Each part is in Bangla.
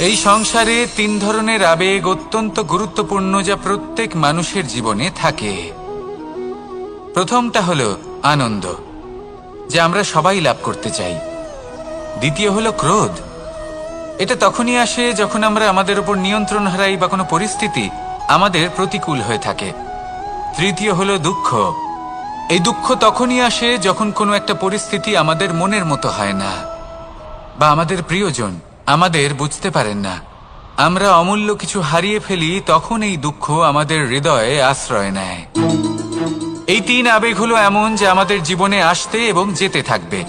এই সংসারে তিন ধরনের আবেগ অত্যন্ত গুরুত্বপূর্ণ, যা প্রত্যেক মানুষের জীবনে থাকে। প্রথমটা হলো আনন্দ, যা আমরা সবাই লাভ করতে চাই। দ্বিতীয় হলো ক্রোধ, এটা তখনই আসে যখন আমরা আমাদের উপর নিয়ন্ত্রণ হারাই বা কোনো পরিস্থিতি আমাদের প্রতিকূল হয়ে থাকে। তৃতীয় হলো দুঃখ, এই দুঃখ তখনই আসে যখন কোনো একটা পরিস্থিতি আমাদের মনের মতো হয় না, বা আমাদের প্রিয়জন আমাদের বুঝতে পারেন না, আমরা অমূল্য কিছু হারিয়ে ফেলি, তখন এই দুঃখ আমাদের হৃদয়ে আশ্রয় নেয়। এই তিন আবেগ হলো এমন যে আমাদের জীবনে আসতে এবং যেতে থাকবে।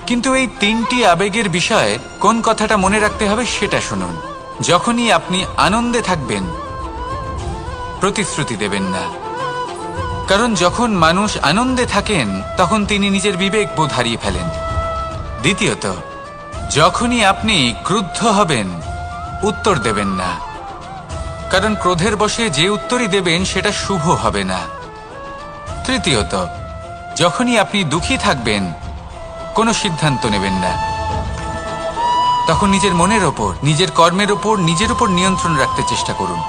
কিন্তু এই তিনটি আবেগের বিষয়ে কোন কথাটা মনে রাখতে হবে সেটা শুনুন। যখনই আপনি আনন্দে থাকবেন, প্রতিশ্রুতি দেবেন না, কারণ যখন মানুষ আনন্দে থাকেন তখন তিনি নিজের বিবেক বোধ হারিয়ে ফেলেন। দ্বিতীয়ত, যখনই আপনি ক্রুদ্ধ হবেন, উত্তর দেবেন না, কারণ ক্রোধের বশে যে উত্তরই দেবেন সেটা শুভ হবে না। তৃতীয়ত, যখনই আপনি দুঃখী থাকবেন, কোনো সিদ্ধান্ত নেবেন না, তখন নিজের মনের ওপর, নিজের কর্মের ওপর, নিজের উপর নিয়ন্ত্রণ রাখতে চেষ্টা করুন।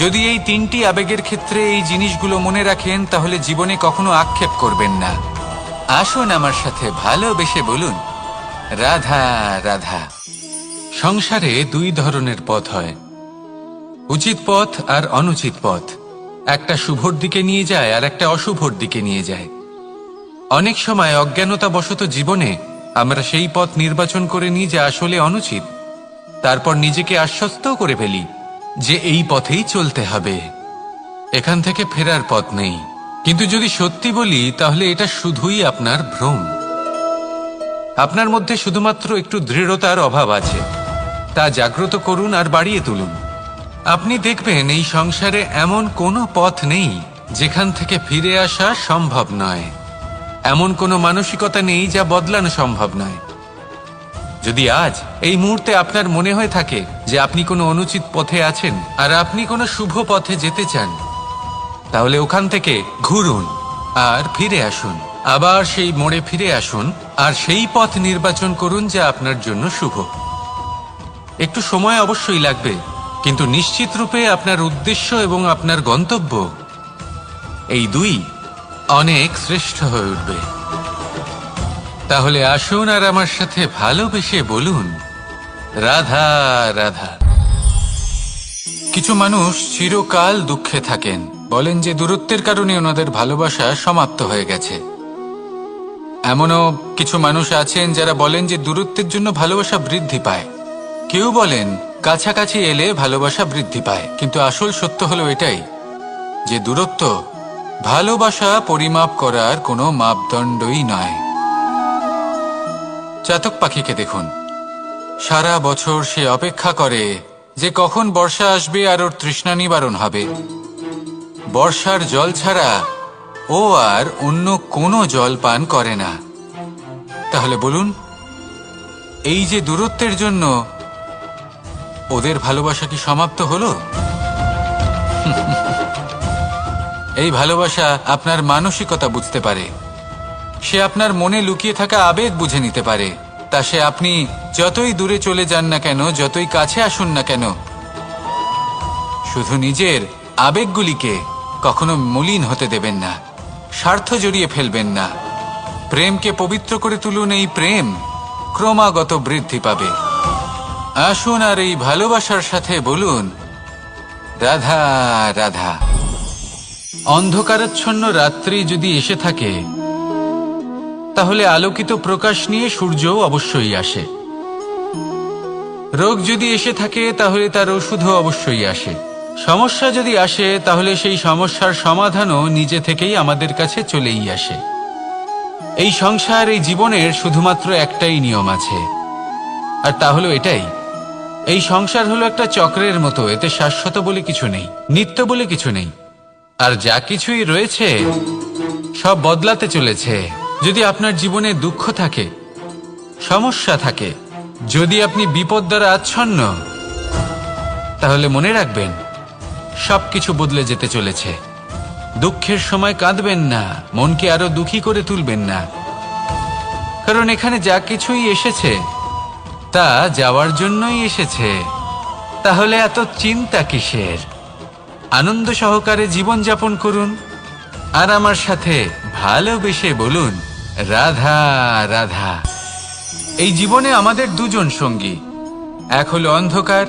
যদি এই তিনটি আবেগের ক্ষেত্রে এই জিনিসগুলো মনে রাখেন, তাহলে জীবনে কখনো আক্ষেপ করবেন না। আসুন আমার সাথে ভালোবেসে বলুন, রাধা রাধা। সংসারে দুই ধরনের পথ হয়, উচিত পথ আর অনুচিত পথ। একটা শুভর দিকে নিয়ে যায় আর একটা অশুভর দিকে নিয়ে যায়। অনেক সময় অজ্ঞানতাবশত জীবনে আমরা সেই পথ নির্বাচন করে নিই যা আসলে অনুচিত, তারপর নিজেকে আশ্বস্তও করে ফেলি যে এই পথেই চলতে হবে, এখান থেকে ফেরার পথ নেই। কিন্তু যদি সত্যি বলি, তাহলে এটা শুধুই আপনার ভ্রম। আপনার মধ্যে শুধুমাত্র একটু দৃঢ়তার অভাব আছে, তা জাগ্রত করুন আর বাড়িয়ে তুলুন। আপনি দেখবেন এই সংসারে এমন কোনো পথ নেই যেখান থেকে ফিরে আসা সম্ভব নয়। এমন কোনো মানসিকতা নেই যা বদলানো সম্ভব নয়। যদি আজ এই মুহূর্তে আপনার মনে হয়ে থাকে যে আপনি কোনো অনুচিত পথে আছেন আর আপনি কোনো শুভ পথে যেতে চান, তাহলে ওখান থেকে ঘুরুন আর ফিরে আসুন, আবার সেই মোড়ে ফিরে আসুন আর সেই পথ নির্বাচন করুন যা আপনার জন্য শুভ। একটু সময় অবশ্যই লাগবে, কিন্তু নিশ্চিত রূপে আপনার উদ্দেশ্য এবং আপনার গন্তব্য এই দুই অনেক শ্রেষ্ঠ হয়ে উঠবে। তাহলে আসুন আর আমার সাথে ভালোবেসে বলুন, রাধা রাধা। কিছু মানুষ চিরকাল দুঃখে থাকেন, বলেন যে দূরত্বের কারণে ওনাদের ভালোবাসা সমাপ্ত হয়ে গেছে। এমনও কিছু মানুষ আছেন যারা বলেন যে দূরত্বের জন্য ভালোবাসা বৃদ্ধি পায়। কেউ বলেন কাছাকাছি এলে ভালোবাসা বৃদ্ধি পায়। কিন্তু আসল সত্য হলো এটাই যে দূরত্ব ভালোবাসা পরিমাপ করার কোনো মাপদণ্ডই নয়। চাতক পাখিকে দেখুন, সারা বছর সে অপেক্ষা করে যে কখন বর্ষা আসবে আর ওর তৃষ্ণা নিবারণ হবে। বর্ষার জল ছাড়া ও আর অন্য কোনো জল পান করে না। তাহলে বলুন, এই যে দূরত্বের জন্য ওদের ভালোবাসা কি সমাপ্ত হলো? এই ভালোবাসা আপনার মানসিকতা বুঝতে পারে, সে আপনার মনে লুকিয়ে থাকা আবেগ বুঝে নিতে পারে। তা সে আপনি যতই দূরে চলে যান না কেন, যতই কাছে আসুন না কেন, শুধু নিজের আবেগগুলিকে কখনো মলিন হতে দেবেন না, স্বার্থ জড়িয়ে ফেলবেন না। প্রেমকে পবিত্র করে তুলুন, এই প্রেম ক্রমাগত বৃদ্ধি পাবে। আসুন আর এই ভালোবাসার সাথে বলুন, রাধা রাধা। অন্ধকারাচ্ছন্ন রাত্রি যদি এসে থাকে, তাহলে আলোকিত প্রকাশ নিয়ে সূর্যও অবশ্যই আসে। রোগ যদি এসে থাকে, তাহলে তার ওষুধও অবশ্যই আসে। সমস্যা যদি আসে, তাহলে সেই সমস্যার সমাধানও নিজে থেকেই আমাদের কাছে চলেই আসে। এই সংসার, এই জীবনের শুধুমাত্র একটাই নিয়ম আছে, আর তা হলো এটাই, এই সংসার হলো একটা চক্রের মতো। এতে শাশ্বত বলে কিছু নেই, নিত্য বলে কিছু নেই, আর যা কিছুই রয়েছে সব বদলাতে চলেছে। যদি আপনার জীবনে দুঃখ থাকে, সমস্যা থাকে, যদি আপনি বিপদ দ্বারা আচ্ছন্ন, তাহলে মনে রাখবেন সবকিছু বদলে যেতে চলেছে। দুঃখের সময় কাঁদবেন না, মনকে আরো দুঃখী করে তুলবেন না, কারণ এখানে যা কিছুই এসেছে তা যাওয়ার জন্যই এসেছে। তাহলে এত চিন্তা কিসের? আনন্দ সহকারে জীবন যাপন করুন আর আমার সাথে ভালোবেসে বলুন রাধা রাধা। এই জীবনে আমাদের দুজন সঙ্গী, এক হলো অন্ধকার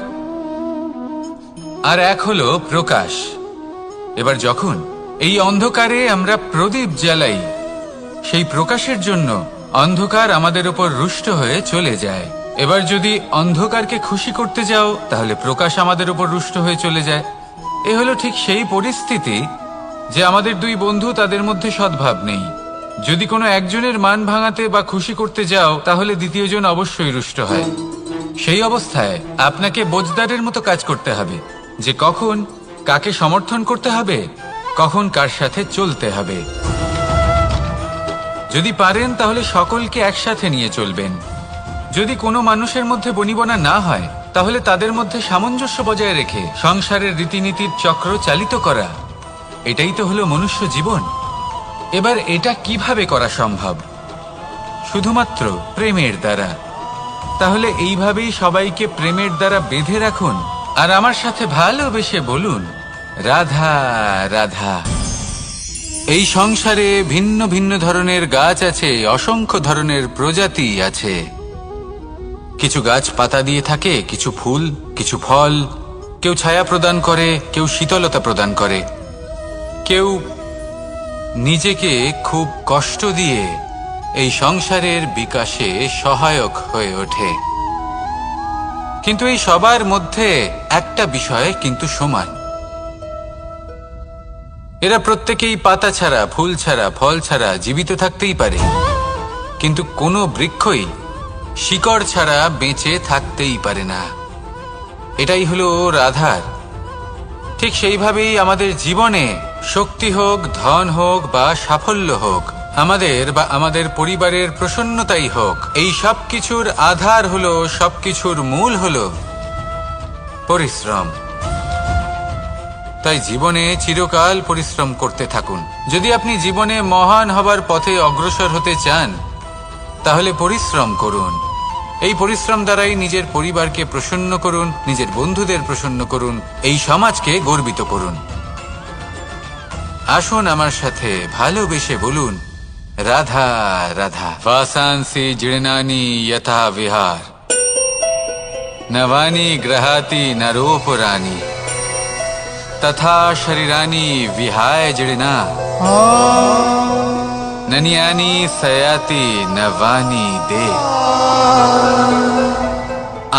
আর এক হলো প্রকাশ। এবার যখন এই অন্ধকারে আমরা প্রদীপ জ্বালাই, সেই প্রকাশের জন্য অন্ধকার আমাদের উপর রুষ্ট হয়ে চলে যায়। এবার যদি অন্ধকারকে খুশি করতে যাও, তাহলে প্রকাশ আমাদের উপর রুষ্ট হয়ে চলে যায়। এ হলো ঠিক সেই পরিস্থিতি যে আমাদের দুই বন্ধু, তাদের মধ্যে সদ্ভাব নেই। যদি কোনো একজনের মান ভাঙাতে বা খুশি করতে যাও, তাহলে দ্বিতীয়জন অবশ্যই রুষ্ট হয়। সেই অবস্থায় আপনাকে বোঝদারের মতো কাজ করতে হবে যে কখন কাকে সমর্থন করতে হবে, কখন কার সাথে চলতে হবে। যদি পারেন তাহলে সকলকে একসাথে নিয়ে চলবেন। যদি কোনো মানুষের মধ্যে বনিবনা না হয়, তাহলে তাদের মধ্যে সামঞ্জস্য বজায় রেখে সংসারের রীতিনীতির চক্র চালিত করা, এটাই তো হলো মনুষ্য জীবন। এবার এটা কিভাবে করা সম্ভব? শুধুমাত্র প্রেমের দ্বারা। তাহলে এইভাবেই সবাইকে প্রেমের দ্বারা বেঁধে রাখুন আর আমার সাথে ভালোবেসে বলুন রাধা রাধা। এই সংসারে ভিন্ন ভিন্ন ধরনের গাছ আছে, অসংখ্য ধরনের প্রজাতি আছে। কিছু গাছ পাতা দিয়ে থাকে, কিছু ফুল, কিছু ফল। কেউ ছায়া প্রদান করে, কেউ শীতলতা প্রদান করে, কেউ নিজেকে খুব কষ্ট দিয়ে এই সংসারের বিকাশে সহায়ক হয়ে ওঠে। কিন্তু এই সবার মধ্যে একটা বিষয় কিন্তু সমান। এরা প্রত্যেকেই পাতা ছাড়া, ফুল ছাড়া, ফল ছাড়া জীবিত থাকতেই পারে, কিন্তু কোনো বৃক্ষই শিকড় ছাড়া বেঁচে থাকতেই পারে না। এটাই হলো রাধার। ঠিক সেইভাবেই আমাদের জীবনে শক্তি হোক, ধন হোক বা সাফল্য হোক, আমাদের বা আমাদের পরিবারের প্রসন্নতাই হোক, এই সব কিছুর আধার হলো, সবকিছুর মূল হলো পরিশ্রম। তাই জীবনে চিরকাল পরিশ্রম করতে থাকুন। যদি আপনি জীবনে মহান হবার পথে অগ্রসর হতে চান, তাহলে পরিশ্রম করুন। এই পরিশ্রম দ্বারাই নিজের পরিবারকে প্রসন্ন করুন, নিজের বন্ধুদের প্রসন্ন করুন, এই সমাজকে গর্বিত করুন। আসুন আমার সাথে ভালোবেসে বলুন রাধা রাধা। বাসাংসি জীর্ণানি যথা বিহার, নবানি গ্রহাতি নরোপরানি, তথা শরীরানি বিহায় জীর্ণা, ননিয়ানি সয়াতি নবানি দে।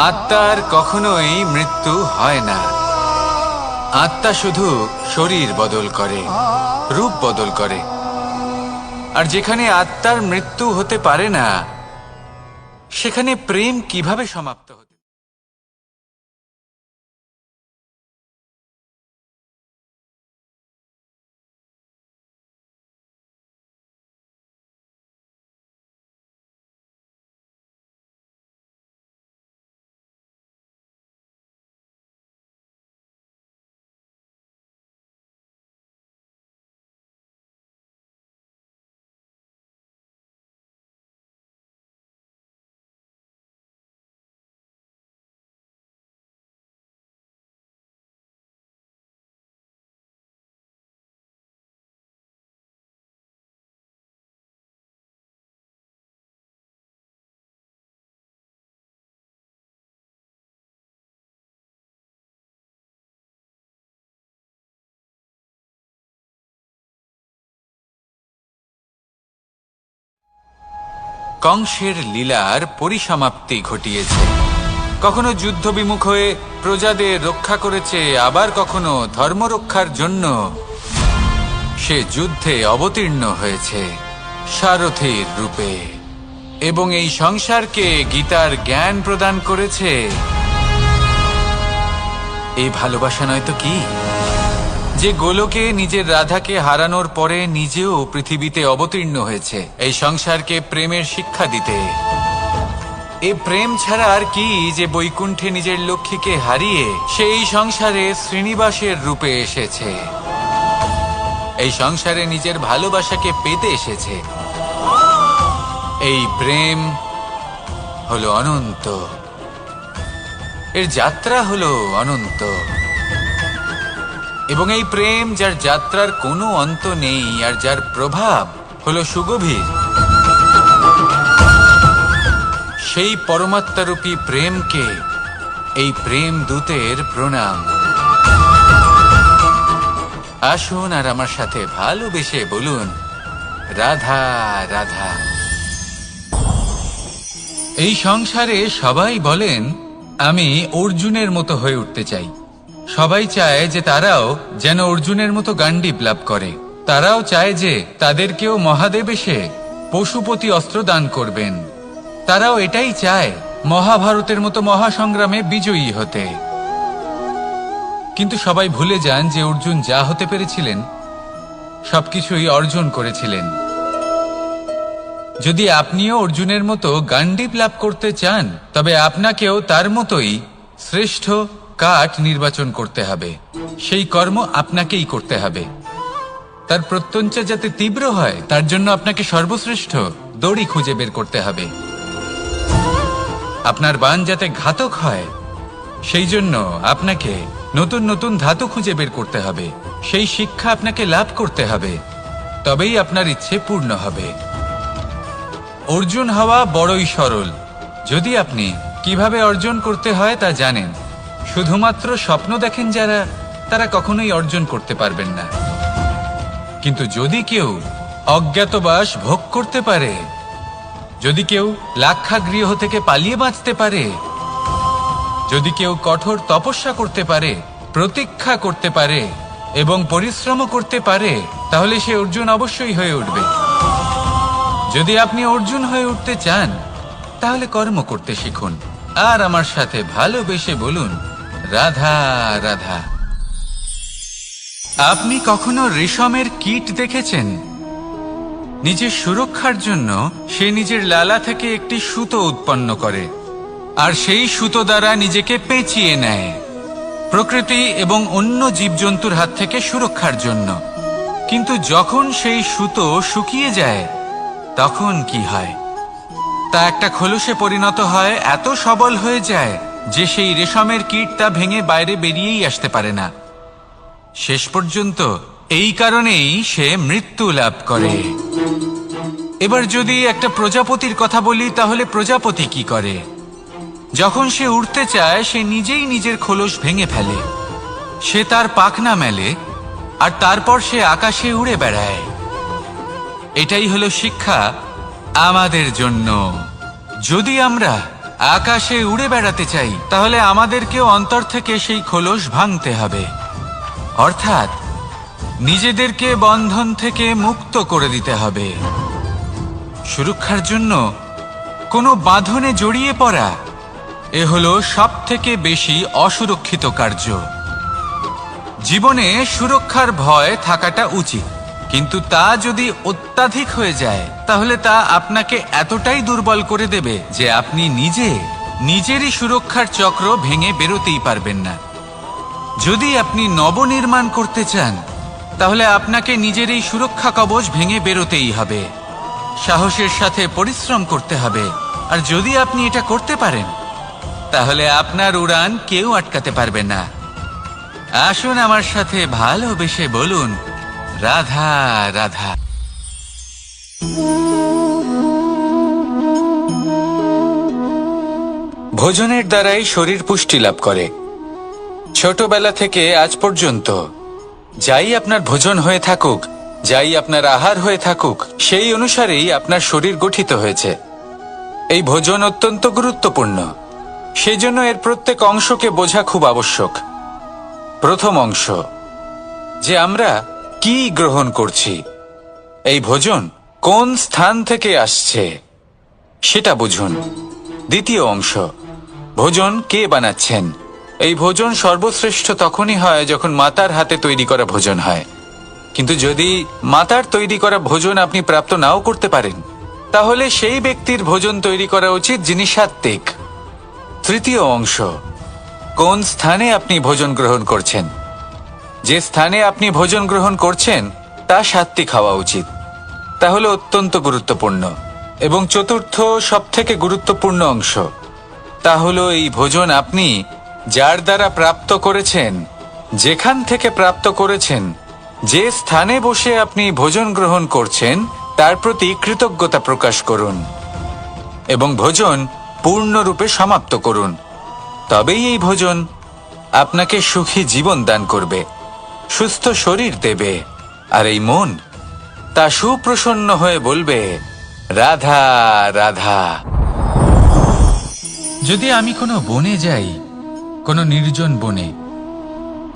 আত্মার কখনোই মৃত্যু হয় না। আত্মা শুধু শরীর বদল করে, রূপ বদল করে। আর যেখানে আত্মার মৃত্যু হতে পারে না, সেখানে প্রেম কিভাবে সমাপ্ত হতে? কংসের লীলার পরিসমাপ্তি ঘটিয়েছে। কখনো যুদ্ধ বিমুখ হয়ে প্রজাদের রক্ষা করেছে, আবার কখনো ধর্ম রক্ষার জন্য সে যুদ্ধে অবতীর্ণ হয়েছে সারথীর রূপে, এবং এই সংসারকে গীতার জ্ঞান প্রদান করেছে। এই ভালোবাসা নয় তো কি? যে গোলকে নিজের রাধাকে হারানোর পরে নিজেও পৃথিবীতে অবতীর্ণ হয়েছে এই সংসারকে প্রেমের শিক্ষা দিতে। এ প্রেম ছাড়া আর কি যে বৈকুণ্ঠে নিজের লক্ষ্মীকে হারিয়ে সেই সংসারে শ্রীনিবাসের রূপে এসেছে, এই সংসারে নিজের ভালোবাসাকে পেতে এসেছে। এই প্রেম হলো অনন্ত, এর যাত্রা হলো অনন্ত, এবং এই প্রেম যার যাত্রার কোনো অন্ত নেই আর যার প্রভাব হলো সুগভীর, সেই পরমাত্মারূপী প্রেমকে এই প্রেম দূতের প্রণাম। আসুন আর আমার সাথে ভালোবেসে বলুন, রাধা রাধা। এই সংসারে সবাই বলেন, আমি অর্জুনের মতো হয়ে উঠতে চাই। সবাই চায় যে তারাও যেন অর্জুনের মতো গান্ডীব লাভ করে। তারাও চায় যে তাদেরকেও মহাদেব এসে পশুপতি অস্ত্র দান করবেন। তারাও এটাই চায় মহাভারতের মতো মহাসংগ্রামে বিজয়ী হতে। কিন্তু সবাই ভুলে যান যে অর্জুন যা হতে পেরেছিলেন সবকিছুই অর্জন করেছিলেন। যদি আপনিও অর্জুনের মতো গান্ডীব লাভ করতে চান, তবে আপনাকেও তার মতোই শ্রেষ্ঠ কাঠ নির্বাচন করতে হবে। সেই কর্ম আপনাকেই করতে হবে। তার প্রত্যঞ্চা যাতে তীব্র হয়, তার জন্য আপনাকে সর্বশ্রেষ্ঠ দড়ি খুঁজে বের করতে হবে। আপনার বাণ যাতে ঘাতক হয়, সেই জন্য আপনাকে নতুন নতুন ধাতু খুঁজে বের করতে হবে। সেই শিক্ষা আপনাকে লাভ করতে হবে, তবেই আপনার ইচ্ছে পূর্ণ হবে। অর্জুন হওয়া বড়ই সরল, যদি আপনি কিভাবে অর্জন করতে হয় তা জানেন। শুধুমাত্র স্বপ্ন দেখেন যারা, তারা কখনোই অর্জন করতে পারবেন না। কিন্তু যদি কেউ অজ্ঞাতবাস ভোগ করতে পারে, যদি কেউ লাক্ষাগৃহ থেকে পালিয়ে বাঁচতে পারে, যদি কেউ কঠোর তপস্যা করতে পারে, প্রতীক্ষা করতে পারে এবং পরিশ্রম করতে পারে, তাহলে সে অর্জুন অবশ্যই হয়ে উঠবে। যদি আপনি অর্জুন হয়ে উঠতে চান, তাহলে কর্ম করতে শিখুন আর আমার সাথে ভালোবেসে বলুন, রাধা রাধা। আপনি কখনো রেশমের কীট দেখেছেন? নিজের সুরক্ষার জন্য সে নিজের লালা থেকে একটি সুতো উৎপন্ন করে আর সেই সুতো দ্বারা নিজেকে পেঁচিয়ে নেয়, প্রকৃতি এবং অন্য জীবজন্তুর হাত থেকে সুরক্ষার জন্য। কিন্তু যখন সেই সুতো শুকিয়ে যায়, তখন কি হয়? তা একটা খোলসে পরিণত হয়, এত সবল হয়ে যায় যে সেই রেশমের কীট তা ভেঙে বাইরে বেরিয়েই আসতে পারে না। শেষ পর্যন্ত এই কারণেই সে মৃত্যু লাভ করে। এবার যদি একটা প্রজাপতির কথা বলি, তাহলে প্রজাপতি কি করে? যখন সে উড়তে চায়, সে নিজেই নিজের খোলস ভেঙে ফেলে। সে তার পাখনা মেলে আর তারপর সে আকাশে উড়ে বেড়ায়। এটাই হলো শিক্ষা আমাদের জন্য। যদি আমরা আকাশে উড়ে বেড়াতে চাই, তাহলে আমাদেরকেও অন্তর থেকে সেই খোলস ভাঙতে হবে, অর্থাৎ নিজেদেরকে বন্ধন থেকে মুক্ত করে দিতে হবে। সুরক্ষার জন্য কোনো বাঁধনে জড়িয়ে পড়া, এ হলো সবথেকে বেশি অসুরক্ষিত কার্য। জীবনে সুরক্ষার ভয় থাকাটা উচিত, কিন্তু তা যদি অত্যাধিক হয়ে যায়, তাহলে তা আপনাকে এতটাই দুর্বল করে দেবে যে আপনি নিজেরই সুরক্ষার চক্র ভেঙে বেরোতেই পারবেন না। যদি আপনি নবনির্মাণ করতে চান, তাহলে আপনাকে নিজের এই সুরক্ষা কবচ ভেঙে বেরোতেই হবে। সাহসের সাথে পরিশ্রম করতে হবে। আর যদি আপনি এটা করতে পারেন, তাহলে আপনার উড়ান কেউ আটকাতে পারবে না। আসুন আমার সাথে ভালোবেসে বলুন, রাধা রাধা। ভোজনের দ্বারাই শরীর পুষ্টি লাভ করে। ছোটবেলা থেকে আজ পর্যন্ত যাই আপনার ভোজন হয়ে থাকুক, যাই আপনার আহার হয়ে থাকুক, সেই অনুসারেই আপনার শরীর গঠিত হয়েছে। এই ভোজন অত্যন্ত গুরুত্বপূর্ণ, সেই জন্য এর প্রত্যেক অংশকে বোঝা খুব আবশ্যক। প্রথম অংশ, যে আমরা কি গ্রহণ করছি, এই ভোজন কোন স্থান থেকে আসছে সেটা বুঝুন। দ্বিতীয় অংশ, ভোজন কে বানাচ্ছেন। এই ভোজন সর্বশ্রেষ্ঠ তখনই হয় যখন মাতার হাতে তৈরি করা ভোজন হয়। কিন্তু যদি মাতার তৈরি করা ভোজন আপনি প্রাপ্ত নাও করতে পারেন, তাহলে সেই ব্যক্তির ভোজন তৈরি করা উচিত যিনি সাত্ত্বিক। তৃতীয় অংশ, কোন স্থানে আপনি ভোজন গ্রহণ করছেন। যে স্থানে আপনি ভোজন গ্রহণ করছেন তা সাত্ত্বিক হওয়া উচিত। তা হলো অত্যন্ত গুরুত্বপূর্ণ। এবং চতুর্থ সবথেকে গুরুত্বপূর্ণ অংশ, তা হলো এই ভোজন আপনি যার দ্বারা প্রাপ্ত করেছেন, যেখান থেকে প্রাপ্ত করেছেন, যে স্থানে বসে আপনি ভোজন গ্রহণ করছেন তার প্রতি কৃতজ্ঞতা প্রকাশ করুন এবং ভোজন পূর্ণরূপে সমাপ্ত করুন। তবেই এই ভোজন আপনাকে সুখী জীবন দান করবে, সুস্থ শরীর দেবে, আর এই মন তা সুপ্রসন্ন হয়ে বলবে, রাধা রাধা। যদি আমি কোনো বনে যাই, কোনো নির্জন বনে,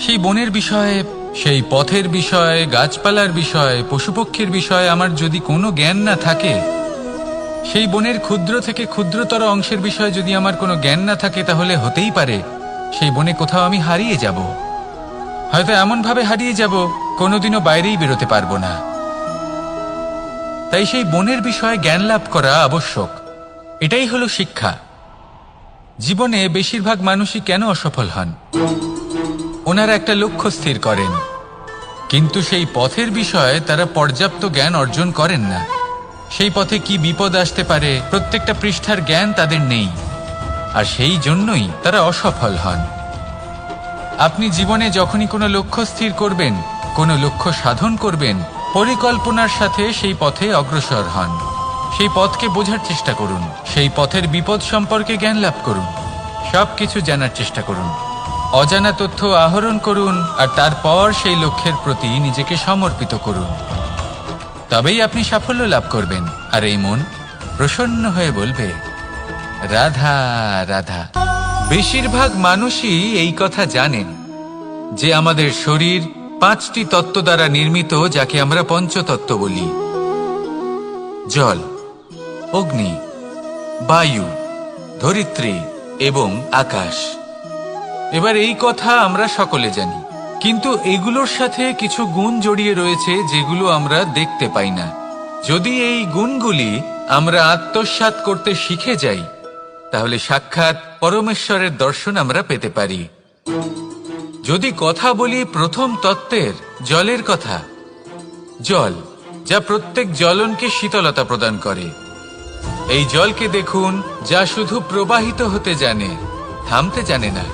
সেই বনের বিষয়ে, সেই পথের বিষয়ে, গাছপালার বিষয়ে, পশুপক্ষীর বিষয়ে আমার যদি কোনো জ্ঞান না থাকে, সেই বনের ক্ষুদ্র থেকে ক্ষুদ্রতর অংশের বিষয়ে যদি আমার কোনো জ্ঞান না থাকে, তাহলে হতেই পারে সেই বনে কোথাও আমি হারিয়ে যাব। হয়তো এমনভাবে হারিয়ে যাব কোনোদিনও বাইরেই বেরোতে পারবো না। তাই সেই বনের বিষয়ে জ্ঞান লাভ করা আবশ্যক। এটাই হলো শিক্ষা। জীবনে বেশিরভাগ মানুষই কেন অসফল হন? ওনারা একটা লক্ষ্য স্থির করেন, কিন্তু সেই পথের বিষয়ে তারা পর্যাপ্ত জ্ঞান অর্জন করেন না। সেই পথে কি বিপদ আসতে পারে প্রত্যেকটা পৃষ্ঠার জ্ঞান তাদের নেই, আর সেই জন্যই তারা অসফল হন। আপনি জীবনে যখনই কোনো লক্ষ্য স্থির করবেন, কোনো লক্ষ্য সাধন করবেন, পরিকল্পনার সাথে সেই পথে অগ্রসর হন। সেই পথকে বোঝার চেষ্টা করুন, সেই পথের বিপদ সম্পর্কে জ্ঞান লাভ করুন, সবকিছু জানার চেষ্টা করুন, অজানা তথ্য আহরণ করুন, আর তারপর সেই লক্ষ্যের প্রতি নিজেকে সমর্পিত করুন। তবেই আপনি সাফল্য লাভ করবেন, আর এই মন প্রসন্ন হয়ে বলবে, রাধা রাধা। বেশিরভাগ মানুষই এই কথা জানেন যে আমাদের শরীর 5টি তত্ত্ব দ্বারা নির্মিত, যাকে আমরা পঞ্চতত্ত্ব বলি: জল, অগ্নি, বায়ু, ধরিত্রী এবং আকাশ। এবার এই কথা আমরা সকলে জানি, কিন্তু এগুলোর সাথে কিছু গুণ জড়িয়ে রয়েছে যেগুলো আমরা দেখতে পাই না। যদি এই গুণগুলি আমরা আত্মসাৎ করতে শিখে যাই, তাহলে সাক্ষাৎ পরমেশ্বরের দর্শন আমরা পেতে পারি। যদি কথা বলি প্রথম তত্ত্বের, জলের কথা, জল যা প্রত্যেক জ্বলনকে শীতলতা প্রদান করে। এই জলকে দেখুন, যা শুধু প্রবাহিত হতে জানে, থামতে জানে না।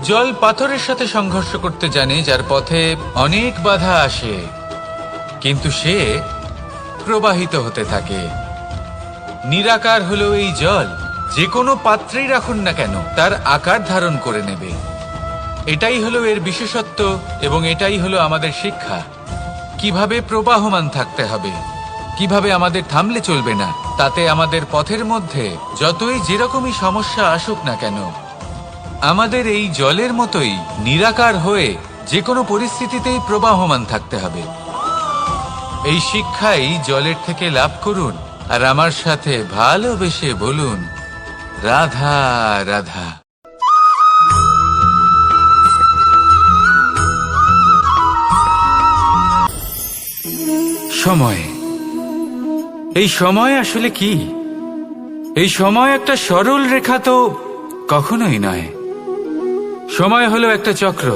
জল পাথরের সাথে সংঘর্ষ করতে জানে, যার পথে অনেক বাধা আসে, কিন্তু সে প্রবাহিত হতে থাকে। নিরাকার হলো এই জল, যে কোনো পাত্রেই রাখুন না কেন তার আকার ধারণ করে নেবে। এটাই হলো এর বিশেষত্ব, এবং এটাই হলো আমাদের শিক্ষা। কিভাবে প্রবাহমান থাকতে হবে, কিভাবে আমাদের থামলে চলবে না, তাতে আমাদের পথের মধ্যে যতই যেরকমই সমস্যা আসুক না কেন, আমাদের এই জলের মতোই নিরাকার হয়ে যে কোনো পরিস্থিতিতেই প্রবাহমান থাকতে হবে। এই শিক্ষাই জলের থেকে লাভ করুন, আর আমার সাথে ভালোবেসে বলুন, রাধা রাধা। সময়, এই সময় আসলে কি? এই সময় একটা সরল রেখা তো কখনোই নয়। সময় হলো একটা চক্র,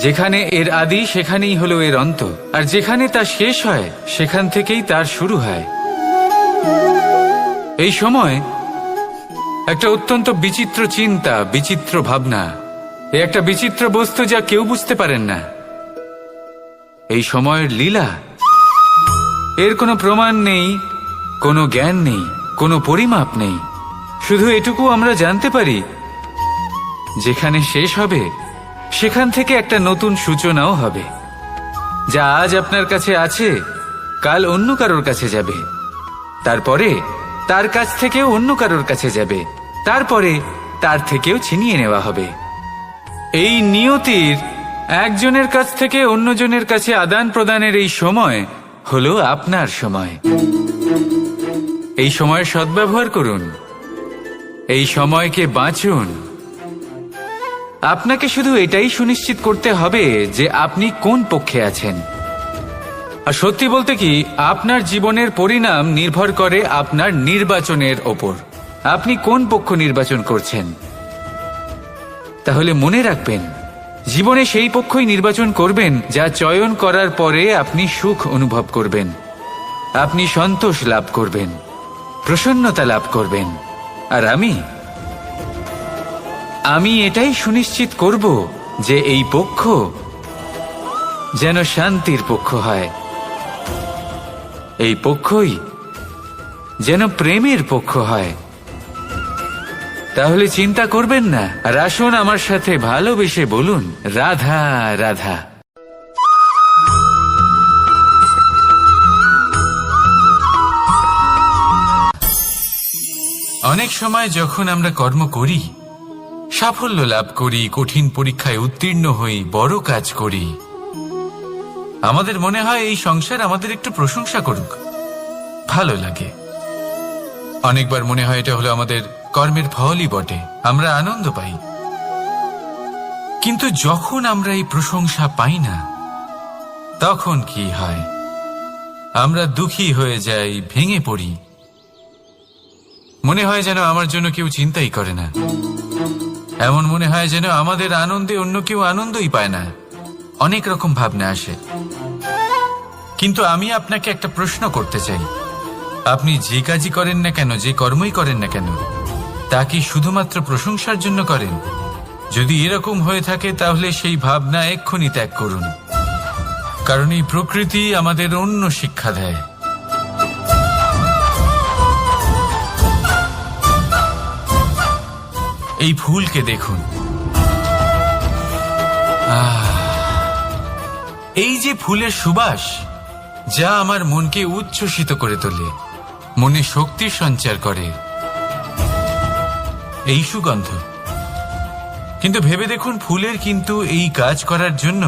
যেখানে এর আদি সেখানেই হলো এর অন্ত, আর যেখানে তা শেষ হয় সেখান থেকেই তার শুরু হয়। এই সময় একটা অত্যন্ত বিচিত্র চিন্তা, বিচিত্র ভাবনা, একটা বিচিত্র বস্তু যা কেউ বুঝতে পারেন না। এই সময়ের লীলা, এর কোনো প্রমাণ নেই, কোনো জ্ঞান নেই, কোনো পরিমাপ নেই। শুধু এটুকু আমরা জানতে পারি, যেখানে শেষ হবে সেখান থেকে একটা নতুন সূচনাও হবে। যা আজ আপনার কাছে আছে, কাল অন্য কারোর কাছে যাবে, তারপরে তার কাছ থেকেও অন্য কারোর কাছে যাবে, তারপরে তার থেকেও ছিনিয়ে নেওয়া হবে। এই নিয়তির একজনের কাছ থেকে অন্যজনের কাছে আদান প্রদানের এই সময় হলো আপনার সময়। এই সময়ের সদ্ব্যবহার করুন, এই সময়কে বাঁচুন। আপনাকে শুধু এটাই সুনিশ্চিত করতে হবে যে আপনি কোন পক্ষে আছেন। আর সত্যি বলতে কি, আপনার জীবনের পরিণাম নির্ভর করে আপনার নির্বাচনের ওপর। আপনি কোন পক্ষ নির্বাচন করছেন। তাহলে মনে রাখবেন, জীবনে সেই পক্ষই নির্বাচন করবেন যা চয়ন করার পরে আপনি সুখ অনুভব করবেন, আপনি সন্তোষ লাভ করবেন, প্রসন্নতা লাভ করবেন। আর আমি এটাই সুনিশ্চিত করব যে এই পক্ষ যেন শান্তির পক্ষ হয়, এই পক্ষই যেন প্রেমের পক্ষ হয়। তাহলে চিন্তা করবেন না, আর আসুন আমার সাথে ভালোবেসে বলুন, রাধা রাধা। অনেক সময় যখন আমরা কর্ম করি, সাফল্য লাভ করি, কঠিন পরীক্ষায় উত্তীর্ণ হই, বড় কাজ করি, আমাদের মনে হয় এই সংসার আমাদের একটু প্রশংসা করুক, ভালো লাগে। অনেকবার মনে হয় এটা হলো আমাদের কর্মের ফলই বটে, আমরা আনন্দ পাই। কিন্তু যখন আমরা এই প্রশংসা পাই না, তখন কি হয়? আমরা দুঃখী হয়ে যাই, ভেঙে পড়ি। মনে হয় যেন আমার জন্য কেউ চিন্তাই করে না, এমন মনে হয় যেন আমাদের আনন্দে অন্য কেউ আনন্দই পায় না। অনেক রকম ভাবনা আসে। কিন্তু আমি আপনাকে একটা প্রশ্ন করতে চাই, আপনি যে কাজই করেন না কেন, যে কর্মই করেন না কেন, তা কি শুধুমাত্র প্রশংসার জন্য করেন? যদি এরকম হয়ে থাকে তাহলে সেই ভাবনা এক্ষুনি ত্যাগ করুন, কারণ এই প্রকৃতি আমাদের অন্য শিক্ষা দেয়। এই ফুলকে দেখুন, এই যে ফুলের সুবাস, যা আমার মনকে উচ্ছ্বসিত করে তোলে, মনে শক্তির সঞ্চার করে, এই সুগন্ধ। কিন্তু ভেবে দেখুন, ফুলের কিন্তু এই কাজ করার জন্য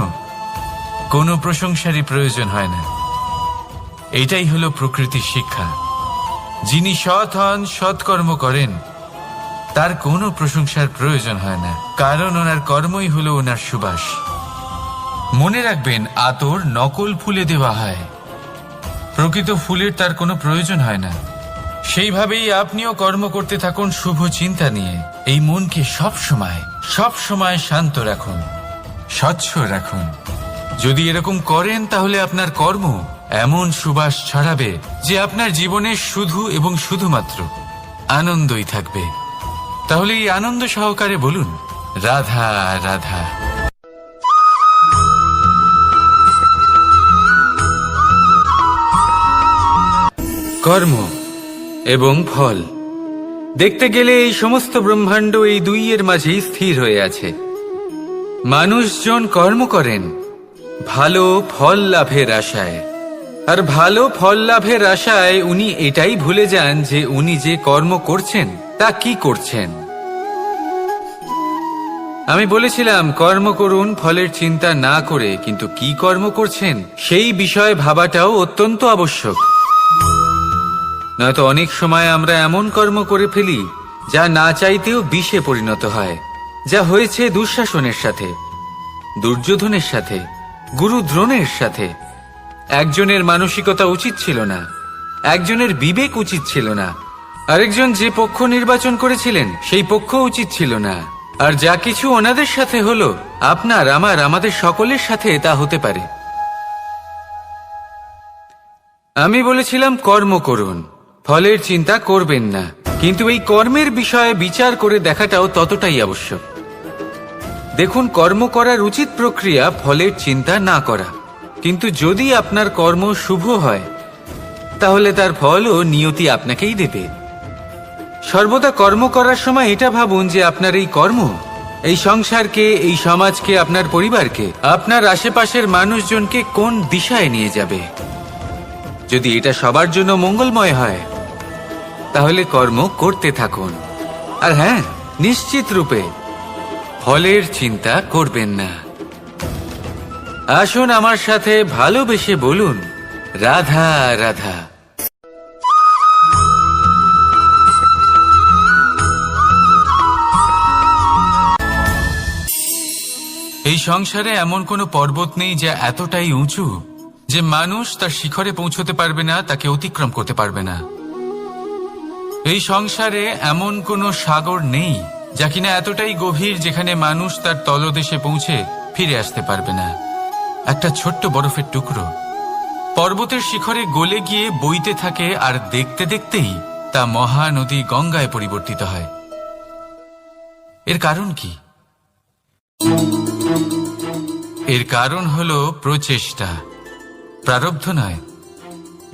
কোনো প্রশংসারই প্রয়োজন হয় না। এটাই হলো প্রকৃতির শিক্ষা। যিনি সৎ হন, সৎকর্ম করেন, তার কোনো প্রশংসার প্রয়োজন হয় না, কারণ ওনার কর্মই হলো ওনার সুবাস। মনে রাখবেন, আতর নকল ফুলে দেওয়া হয়, প্রকৃত ফুলের তার কোনো প্রয়োজন হয় না। সেইভাবেই আপনিও কর্ম করতে থাকুন শুভ চিন্তা নিয়ে। এই মনকে সব সময় শান্ত রাখুন, স্বচ্ছ রাখুন। যদি এরকম করেন তাহলে আপনার কর্ম এমন সুবাস ছড়াবে যে আপনার জীবনে শুধু এবং শুধুমাত্র আনন্দই থাকবে। তাহলে এই আনন্দ সহকারে বলুন, রাধা রাধা। কর্ম এবং ফল দেখতে গেলে এই সমস্ত ব্রহ্মাণ্ড এই দুইয়ের মাঝেই স্থির হয়ে আছে। মানুষজন কর্ম করেন ভালো ফল লাভের আশায়, আর ভালো ফল লাভের আশায় উনি এটাই ভুলে যান যে উনি যে কর্ম করছেন তা কি করছেন। আমি বলেছিলাম কর্ম করুন ফলের চিন্তা না করে, কিন্তু কি কর্ম করছেন সেই বিষয়ে ভাবাটাও অত্যন্ত আবশ্যক। নয়তো অনেক সময় আমরা এমন কর্ম করে ফেলি যা না চাইতেও বিষে পরিণত হয়, যা হয়েছে দুঃশাসনের সাথে, দুর্যোধনের সাথে, গুরু দ্রোণের সাথে। একজনের মানসিকতা উচিত ছিল না, একজনের বিবেক উচিত ছিল না, আরেকজন যে পক্ষ নির্বাচন করেছিলেন সেই পক্ষ উচিত ছিল না। আর যা কিছু ওনাদের সাথে হলো, আপনার আমাদের সকলের সাথে তা হতে পারে। আমি বলেছিলাম কর্ম করুন, ফলের চিন্তা করবেন না, কিন্তু এই কর্মের বিষয়ে বিচার করে দেখাটাও ততটাই আবশ্যক। দেখুন, কর্ম করার উচিত প্রক্রিয়া ফলের চিন্তা না করা, কিন্তু যদি আপনার কর্ম শুভ হয় তাহলে তার ফলও নিয়তি আপনাকেই দেবে। সর্বদা কর্ম করার সময় এটা ভাবুন যে আপনার এই কর্ম এই সংসারকে, এই সমাজকে, আপনার পরিবারকে, আপনার আশেপাশের মানুষজনকে কোন দিশায় নিয়ে যাবে। যদি এটা সবার জন্য মঙ্গলময় হয় তাহলে কর্ম করতে থাকুন। আর হ্যাঁ, নিশ্চিত রূপে ফলের চিন্তা করবেন না। আসুন আমার সাথে ভালোবেসে বলুন, রাধা রাধা। এই সংসারে এমন কোনো পর্বত নেই যা এতটাই উঁচু যে মানুষ তার শিখরে পৌঁছতে পারবে না, তাকে অতিক্রম করতে পারবে না। এই সংসারে এমন কোনো সাগর নেই যা কিনা এতটাই গভীর যেখানে মানুষ তার তলদেশে পৌঁছে ফিরে আসতে পারবে না। একটা ছোট্ট বরফের টুকরো পর্বতের শিখরে গলে গিয়ে বইতে থাকে, আর দেখতে দেখতেই তা মহানদী গঙ্গায় পরিবর্তিত হয়। এর কারণ কি? এর কারণ হলো প্রচেষ্টা, প্রারব্ধ নয়।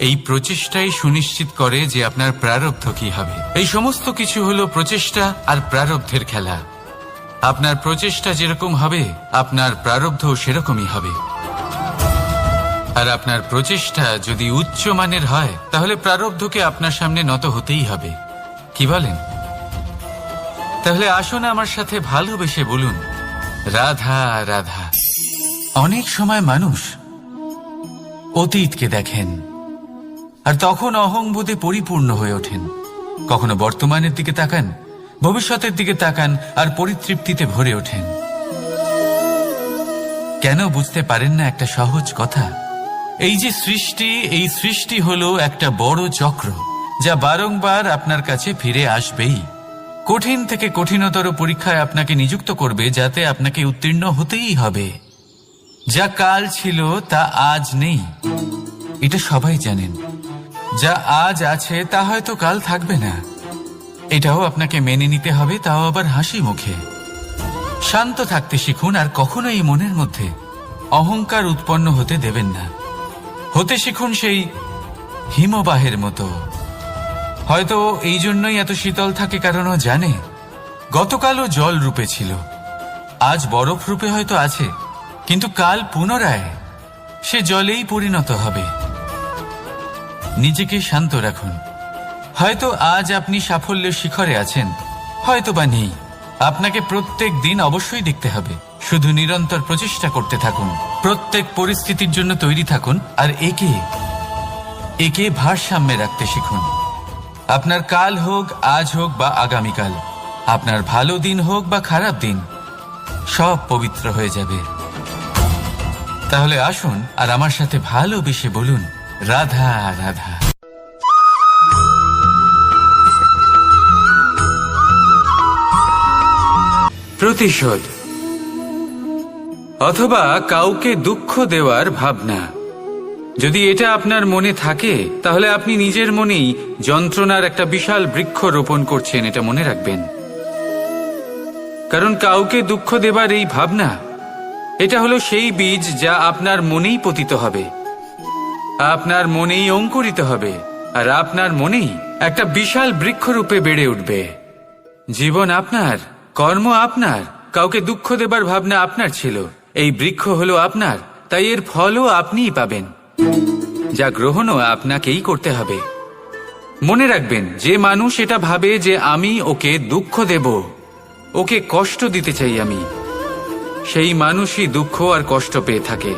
এই প্রচেষ্টাই সুনিশ্চিত করে যে আপনার প্রারব্ধ কি হবে। এই সমস্ত কিছু হলো প্রচেষ্টা আর প্রারব্ধের খেলা। আপনার প্রচেষ্টা যেরকম হবে আপনার প্রারব্ধ সেরকমই হবে। আর আপনার প্রচেষ্টা যদি উচ্চ মানের হয় তাহলে প্রারব্ধকে আপনার সামনে নত হতেই হবে। কি বলেন? তাহলে আসুন আমার সাথে ভালোবেসে বলুন, রাধা রাধা। অনেক সময় মানুষ অতীতকে দেখেন আর তখন অহংবোধে পরিপূর্ণ হয়ে ওঠেন। কখনো বর্তমানের দিকে তাকান, ভবিষ্যতের দিকে তাকান আর পরিতৃপ্তিতে ভরে ওঠেন। কেন বুঝতে পারেন না একটা সহজ কথা? এই যে সৃষ্টি, এই সৃষ্টি হলো একটা বড় চক্র যা বারংবার আপনার কাছে ফিরে আসবেই। কঠিন থেকে কঠিনতর পরীক্ষায় আপনাকে নিযুক্ত করবে যাতে আপনাকে উত্তীর্ণ হতেই হবে। যা কাল ছিল তা আজ নেই, এটা সবাই জানেন। যা আজ আছে তা হয়তো কাল থাকবে না, এটাও আপনাকে মেনে নিতে হবে, তাও আবার হাসি মুখে। শান্ত থাকতে শিখুন আর কখনোই মনের মধ্যে অহংকার উৎপন্ন হতে দেবেন না। হতে শিখুন সেই হিমবাহের মতো। হয়তো এই জন্যই এত শীতল থাকে কারণ ও জানে গতকালও জল রূপে ছিল, আজ বরফ রূপে হয়তো আছে, কিন্তু কাল পুনরায় সে জলেই পরিণত হবে। নিজেকে শান্ত রাখুন। হয়তো আজ আপনি সাফল্যের শিখরে আছেন, হয়তো বা নেই। আপনাকে প্রত্যেক দিন অবশ্যই দেখতে হবে। শুধু নিরন্তর প্রচেষ্টা করতে থাকুন, প্রত্যেক পরিস্থিতির জন্য তৈরি থাকুন আর একে ভারসাম্যে রাখতে শিখুন। আপনার কাল হোক, আজ হোক বা আগামীকাল, আপনার ভালো দিন হোক বা খারাপ দিন, সব পবিত্র হয়ে যাবে। তাহলে আসুন আর আমার সাথে ভালোবেসে বলুন, রাধা রাধা। প্রতিশোধ অথবা কাউকে দুঃখ দেওয়ার ভাবনা, যদি এটা আপনার মনে থাকে তাহলে আপনি নিজের মনেই যন্ত্রণার একটা বিশাল বৃক্ষ রোপণ করছেন, এটা মনে রাখবেন। কারণ কাউকে দুঃখ দেবার এই ভাবনা, এটা হলো সেই বীজ যা আপনার মনেই পতিত হবে, আপনার মনেই অঙ্কুরিত হবে, আর আপনার মনেই একটা বিশাল বৃক্ষরূপে বেড়ে উঠবে। জীবন আপনার, কর্ম আপনার, কাউকে দুঃখ দেবার ভাবনা আপনার ছিল, এই বৃক্ষ হলো আপনার, তাই এর ফলও আপনিই পাবেন, যা গ্রহণও আপনাকেই করতে হবে। মনে রাখবেন, যে মানুষ এটা ভাবে যে আমি ওকে দুঃখ দেব, ওকে কষ্ট দিতে চাই আমি, সেই মানুষই দুঃখ আর কষ্ট পেয়ে থাকে।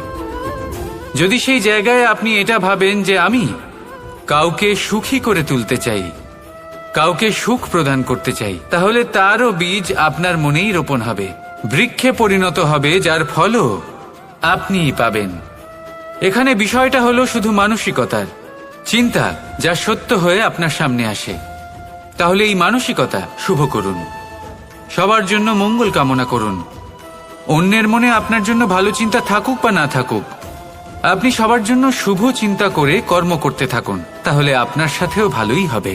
যদি সেই জায়গায় আপনি এটা ভাবেন যে আমি কাউকে সুখী করে তুলতে চাই, কাউকে সুখ প্রদান করতে চাই, তাহলে তারও বীজ আপনার মনেই রোপণ হবে, বৃক্ষে পরিণত হবে, যার ফলও আপনিই পাবেন। এখানে বিষয়টা হলো শুধু মানসিকতার চিন্তা, যা সত্য হয়ে আপনার সামনে আসে। তাহলে এই মানসিকতা শুভ করুন, সবার জন্য মঙ্গল কামনা করুন। অন্যের মনে আপনার জন্য ভালো চিন্তা থাকুক বা না থাকুক, আপনি সবার জন্য শুভ চিন্তা করে কর্ম করতে থাকুন, তাহলে আপনার সাথেও ভালোই হবে।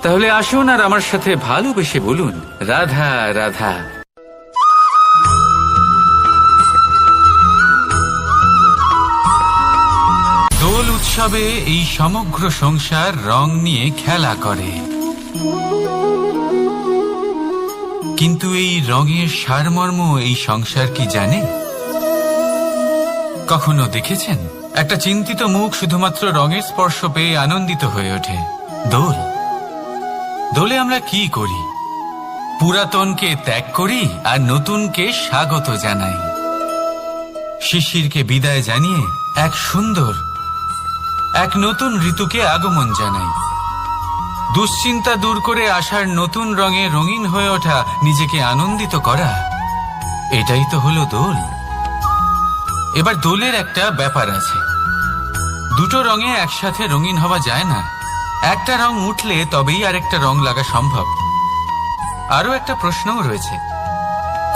তাহলে আসুন আর আমার সাথে ভালোবেসে বলুন, রাধা রাধা। দোল উৎসবে এই সমগ্র সংসার রং নিয়ে খেলা করে, কিন্তু এই রঙের সারমর্ম এই সংসার কি জানে? কখনো দেখেছেন একটা চিন্তিত মুখ শুধুমাত্র রঙের স্পর্শ পেয়ে আনন্দিত হয়ে ওঠে? দোলে আমরা কি করি? পুরাতনকে ত্যাগ করি আর নতুনকে স্বাগত জানাই। শিশিরকে বিদায় জানিয়ে এক সুন্দর, এক নতুন ঋতুকে আগমন জানাই। দুশ্চিন্তা দূর করে আসার নতুন রঙে রঙিন হয়ে ওঠা, নিজেকে আনন্দিত করা, এটাই তো হলো দোল। এবার দোলের একটা ব্যাপার আছে, দুটো রঙে একসাথে রঙিন হওয়া যায় না। একটা রং উঠলে তবেই আরেকটা রং লাগা সম্ভব। আরো একটা প্রশ্নও রয়েছে,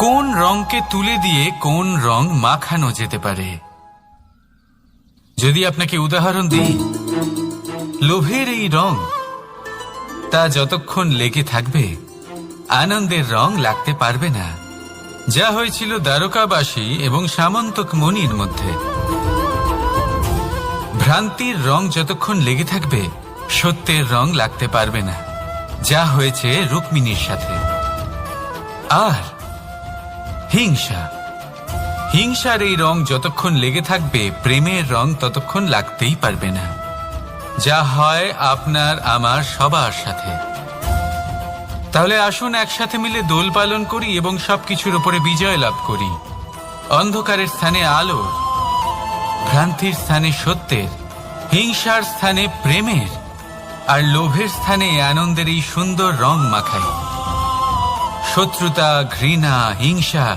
কোন রংকে তুলে দিয়ে কোন রং মাখানো যেতে পারে? যদি আপনাকে উদাহরণ দিই, লোভের এই রং, তা যতক্ষণ লেগে থাকবে আনন্দের রং লাগতে পারবে না, যা হয়েছিল দ্বারকাবাসী এবং সামন্তক মুনির মধ্যে। ভ্রান্তির রং যতক্ষণ লেগে থাকবে, সত্যের রং লাগতে পারবে না, যা হয়েছে রুক্মিণীর সাথে। আর হিংসার এই রং যতক্ষণ লেগে থাকবে, প্রেমের রং ততক্ষণ লাগতেই পারবে না, যা হয় আপনার আমার সবার সাথে। তাহলে আসুন একসাথে মিলে দোল পালন করি এবং সবকিছুর উপরে বিজয় লাভ করি। অন্ধকারের স্থানে আলোর, ভ্রান্তির স্থানে সত্যের, হিংসার স্থানে প্রেমের, আর লোভের স্থানে আনন্দের এই সুন্দর রং মাখাই। শত্রুতা, ঘৃণা, হিংসা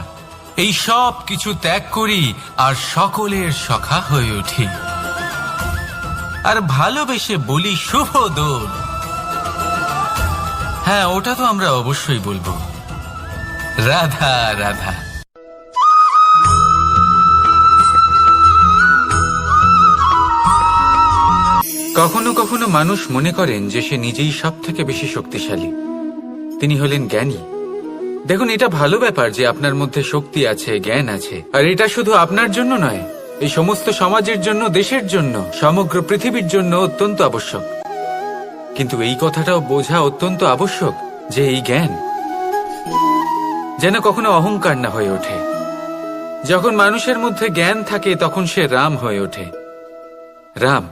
এই সব কিছু ত্যাগ করি আর সকলের সখা হয়ে উঠি। আর ভালোবেসে বলি শুভ দোল। হ্যাঁ, ওটা তো আমরা অবশ্যই বলবো, রাধা রাধা। কখনো কখনো মানুষ মনে করেন যে সে নিজেই সব থেকে বেশি শক্তিশালী, তিনি হলেন জ্ঞানী। দেখুন, এটা ভালো ব্যাপার যে আপনার মধ্যে শক্তি আছে, জ্ঞান আছে, আর এটা শুধু আপনার জন্য নয়, এই সমস্ত সমাজের জন্য, দেশের জন্য, সমগ্র পৃথিবীর জন্য অত্যন্ত আবশ্যক। কিন্তু এই কথাটাও বোঝা অত্যন্ত আবশ্যক যে এই জ্ঞান যেন কখনো অহংকার না হয়ে ওঠে। যখন মানুষের মধ্যে জ্ঞান থাকে তখন সে রাম হয়ে ওঠে। রাম,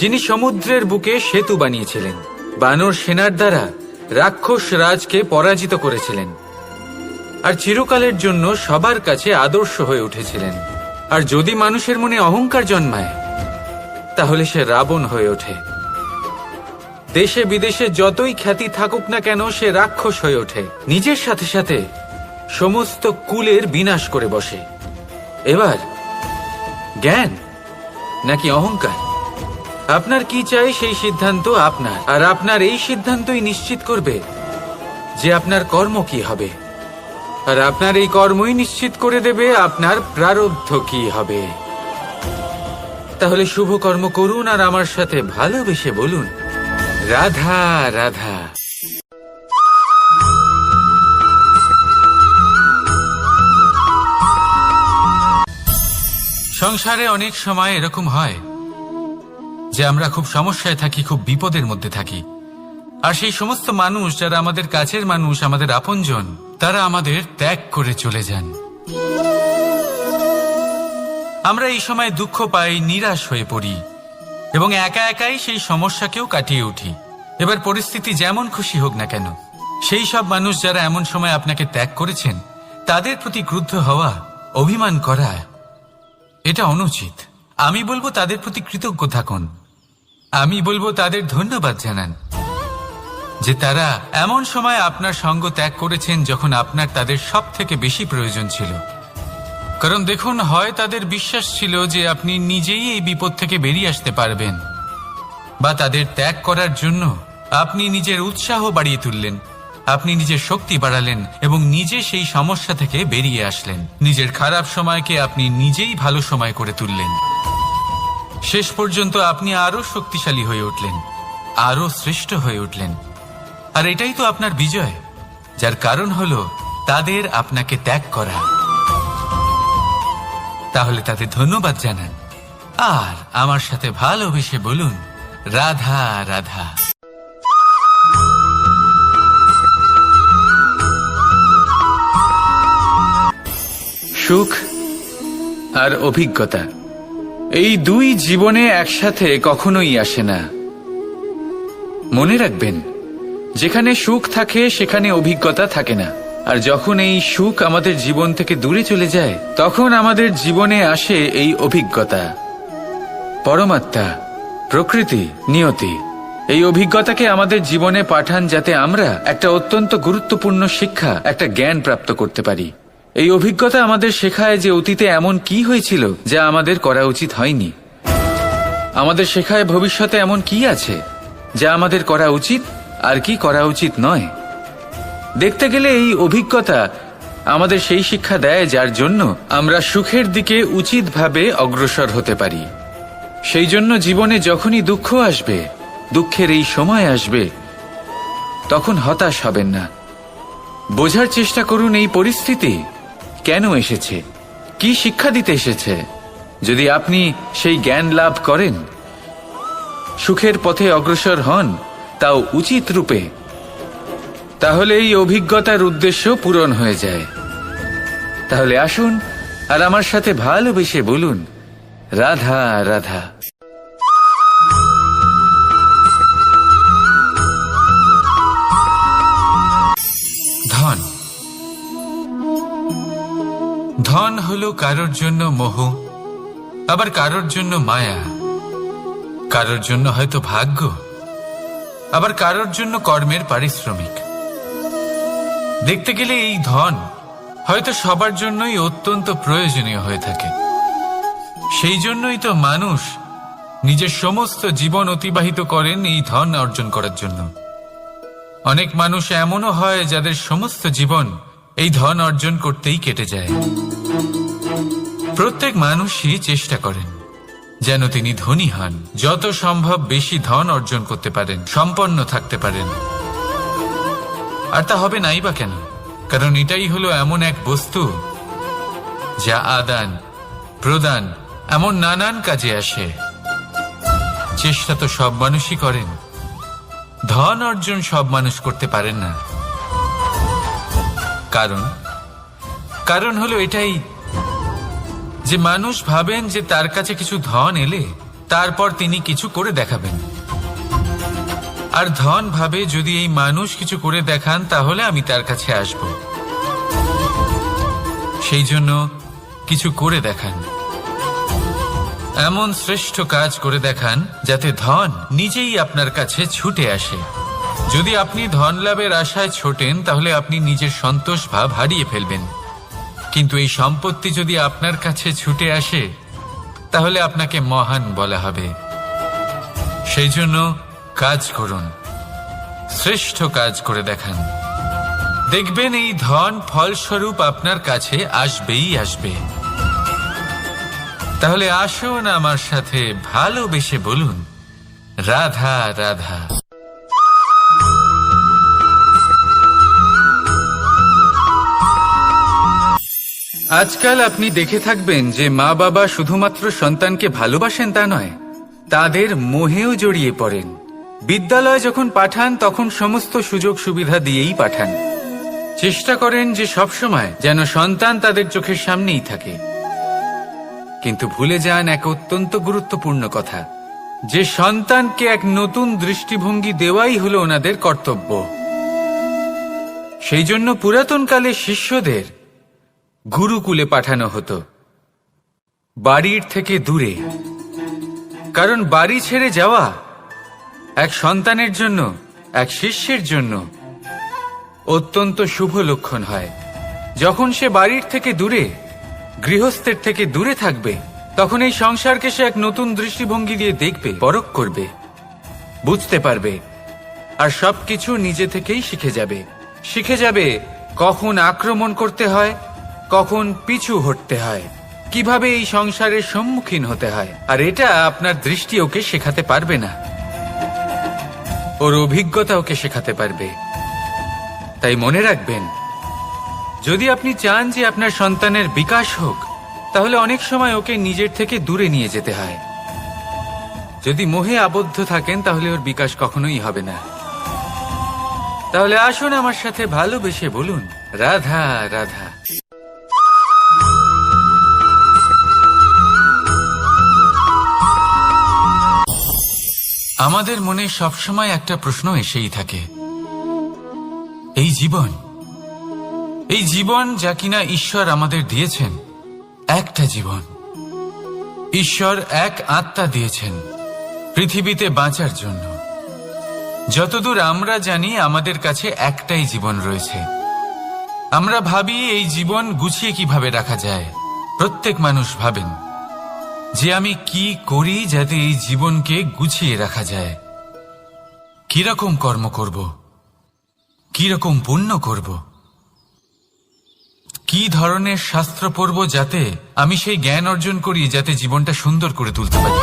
যিনি সমুদ্রের বুকে সেতু বানিয়েছিলেন, বানর সেনার দ্বারা রাক্ষস রাজকে পরাজিত করেছিলেন, আর চিরকালের জন্য সবার কাছে আদর্শ হয়ে উঠেছিলেন। আর যদি মানুষের মনে অহংকার জন্মায়, তাহলে সে রাবণ হয়ে ওঠে। দেশে বিদেশে যতই খ্যাতি থাকুক না কেন, সে রাক্ষস হয়ে ওঠে, নিজের সাথে সাথে সমস্ত কুলের বিনাশ করে বসে। এবার জ্ঞান নাকি অহংকার, আপনার কি চাই সেই সিদ্ধান্ত আপনার, আর আপনার এই সিদ্ধান্তই নিশ্চিত করবে যে আপনার কর্ম কি হবে, আর আপনার এই কর্মই নিশ্চিত করে দেবে আপনার প্রারব্ধ কি হবে। তাহলে শুভ কর্ম করুন আর আমার সাথে ভালোবেসে বলুন, রাধা রাধা। সংসারে অনেক সময় এরকম হয় যে আমরা খুব সমস্যায় থাকি, খুব বিপদের মধ্যে থাকি, আর সেই সমস্ত মানুষ যারা আমাদের কাছের মানুষ, আমাদের আপনজন, তারা আমাদের ত্যাগ করে চলে যান। আমরা এই সময় দুঃখ পাই, নিরাশ হয়ে পড়ি এবং একা একাই সেই সমস্যাকেও কাটিয়ে উঠি। এবার পরিস্থিতি যেমন খুশি হোক না কেন, সেই সব মানুষ যারা এমন সময় আপনাকে ত্যাগ করেছেন, তাদের প্রতি ক্রুদ্ধ হওয়া, অভিমান করা, এটা অনুচিত। আমি বলবো তাদের প্রতি কৃতজ্ঞ থাকুন। আমি বলবো তাদের ধন্যবাদ জানান যে তারা এমন সময় আপনার সঙ্গ ত্যাগ করেছেন যখন আপনার তাদের সব থেকে বেশি প্রয়োজন ছিল। কারণ দেখুন, হয় তাদের বিশ্বাস ছিল যে আপনি নিজেই এই বিপদ থেকে বেরিয়ে আসতে পারবেন, বা তাদের ত্যাগ করার জন্য আপনি নিজের উৎসাহ বাড়িয়ে তুললেন, আপনি নিজের শক্তি বাড়ালেন এবং নিজে সেই সমস্যা থেকে বেরিয়ে আসলেন। নিজের খারাপ সময়কে আপনি নিজেই ভালো সময় করে তুললেন। শেষ পর্যন্ত আপনি আরো শক্তিশালী হয়ে উঠলেন, আরো শ্রেষ্ঠ হয়ে উঠলেন। আর এটাই তো আপনার বিজয়, যার কারণ হলো তাদের আপনাকে ত্যাগ করা। তাহলে তাদের ধন্যবাদ জানান আর আমার সাথে ভালোবেসে বলুন, রাধা রাধা। সুখ আর অভিজ্ঞতা, এই দুই জীবনে একসাথে কখনোই আসে না। মনে রাখবেন, যেখানে সুখ থাকে সেখানে অভিজ্ঞতা থাকে না। আর যখন এই সুখ আমাদের জীবন থেকে দূরে চলে যায়, তখন আমাদের জীবনে আসে এই অভিজ্ঞতা। পরমাত্মা, প্রকৃতি, নিয়তি এই অভিজ্ঞতাকে আমাদের জীবনে পাঠান, যাতে আমরা একটা অত্যন্ত গুরুত্বপূর্ণ শিক্ষা, একটা জ্ঞান প্রাপ্ত করতে পারি। এই অভিজ্ঞতা আমাদের শেখায় যে অতীতে এমন কি হয়েছিল যা আমাদের করা উচিত হয়নি। আমাদের শেখায় ভবিষ্যতে এমন কি আছে যা আমাদের করা উচিত আর কি করা উচিত নয়। দেখতে গেলে এই অভিজ্ঞতা আমাদের সেই শিক্ষা দেয় যার জন্য আমরা সুখের দিকে উচিতভাবে অগ্রসর হতে পারি। সেই জন্য জীবনে যখনই দুঃখ আসবে, দুঃখের এই সময় আসবে, তখন হতাশ হবেন না। বোঝার চেষ্টা করুন এই পরিস্থিতি কেন এসেছে, কি শিক্ষা দিতে এসেছে। যদি আপনি সেই জ্ঞান লাভ করেন, সুখের পথে অগ্রসর হন, তাও উচিত রূপে, তাহলে এই অভিজ্ঞতার উদ্দেশ্য পূরণ হয়ে যায়। তাহলে আসুন আর আমার সাথে ভালোবেসে বলুন, রাধা রাধা। ধন ধন হলো কারোর জন্য মোহ, আবার কারোর জন্য মায়া, কারোর জন্য হয়তো ভাগ্য, আবার কারোর জন্য কর্মের পারিশ্রমিক। দেখতে গেলে এই ধন হয়তো সবার জন্যই অত্যন্ত প্রয়োজনীয় হয়ে থাকে। সেই জন্যই তো মানুষ নিজের সমস্ত জীবন অতিবাহিত করেন এই ধন অর্জন করার জন্য। অনেক মানুষ এমনও হয় যাদের সমস্ত জীবন এই ধন অর্জন করতেই কেটে যায়। প্রত্যেক মানুষই চেষ্টা করেন যেন তিনি ধনী হন, যত সম্ভব বেশি ধন অর্জন করতে পারেন, সম্পন্ন থাকতে পারেন। আর তা হবে নাই বা কেন? কারণ এটাই হলো এমন এক বস্তু যা আদান প্রদান এমন নানান কাজে আসে। চেষ্টা তো সব মানুষই করেন, ধন অর্জন সব মানুষ করতে পারেন না। কারণ হলো এটাই যে মানুষ ভাবেন যে তার কাছে কিছু ধন এলে তারপর তিনি কিছু করে দেখাবেন, আর ধন ভাবে যদি এই মানুষ কিছু করে দেখান তাহলে আমি তার কাছে আসব। সেই জন্য কিছু করে দেখান, এমন শ্রেষ্ঠ কাজ করে দেখান যাতে ধন নিজেই আপনার কাছে ছুটে আসে। যদি আপনি ধন লাভের আশায় ছোটেন তাহলে আপনি নিজের সন্তোষ ভাব হারিয়ে ফেলবেন। কিন্তু এই সম্পত্তি যদি আপনার কাছে ছুটে আসে তাহলে আপনাকে মহান বলা হবে। সেই জন্য কাজ করুন, শ্রেষ্ঠ কাজ করে দেখান, দেখবেন এই ধন ফলস্বরূপ আপনার কাছে আসবেই আসবে। তাহলে আসুন আমার সাথে ভালোবেসে বলুন, রাধা রাধা। আজকাল আপনি দেখে থাকবেন যে মা বাবা শুধুমাত্র সন্তানকে ভালোবাসেন তা নয়, তাদের মোহেও জড়িয়ে পড়েন। বিদ্যালয়ে যখন পাঠান তখন সমস্ত সুযোগ সুবিধা দিয়েই পাঠান। চেষ্টা করেন যে সবসময় যেন সন্তান তাদের চোখের সামনেই থাকে। কিন্তু ভুলে যান এক অত্যন্ত গুরুত্বপূর্ণ কথা, যে সন্তানকে এক নতুন দৃষ্টিভঙ্গি দেওয়াই হলো ওনাদের কর্তব্য। সেই জন্য পুরাতনকালে শিষ্যদের গুরুকুলে পাঠানো হতো, বাড়ির থেকে দূরে। কারণ বাড়ি ছেড়ে যাওয়া এক সন্তানের জন্য, এক শিষ্যের জন্য অত্যন্ত শুভ লক্ষণ হয়। যখন সে বাড়ির থেকে দূরে, গৃহস্থের থেকে দূরে থাকবে, তখন এই সংসারকে সে এক নতুন দৃষ্টিভঙ্গি দিয়ে দেখবে, পরখ করবে, বুঝতে পারবে, আর সবকিছু নিজে থেকেই শিখে যাবে কখন আক্রমণ করতে হয়, কখন পিছু হটতে হয়, কিভাবে এই সংসারের সম্মুখীন হতে হয়। আর এটা আপনার দৃষ্টি ওকে শেখাতে পারবে না, ওর অভিজ্ঞতা ওকে শেখাতে পারবে। তাই মনে রাখবেন, যদি আপনি চান যে আপনার সন্তানের বিকাশ হোক, তাহলে অনেক সময় ওকে নিজের থেকে দূরে নিয়ে যেতে হয়। যদি মোহে আবদ্ধ থাকেন তাহলে ওর বিকাশ কখনোই হবে না। তাহলে আসুন আমার সাথে ভালোবেসে বলুন, রাধা রাধা। আমাদের মনে সবসময় একটা প্রশ্ন এসেই থাকে, এই জীবন যা কিনা ঈশ্বর আমাদের দিয়েছেন, একটা জীবন। ঈশ্বর এক আত্মা দিয়েছেন পৃথিবীতে বাঁচার জন্য। যতদূর আমরা জানি আমাদের কাছে একটাই জীবন রয়েছে। আমরা ভাবি এই জীবন গুছিয়ে কিভাবে রাখা যায়। প্রত্যেক মানুষ ভাবেন যে আমি কি করি যাতে এই জীবনকে গুছিয়ে রাখা যায়, কিরকম কর্ম করব, কিরকম পুণ্য করব, কি ধরনের শাস্ত্র পড়ব যাতে আমি সেই জ্ঞান অর্জন করি যাতে জীবনটা সুন্দর করে তুলতে পারি।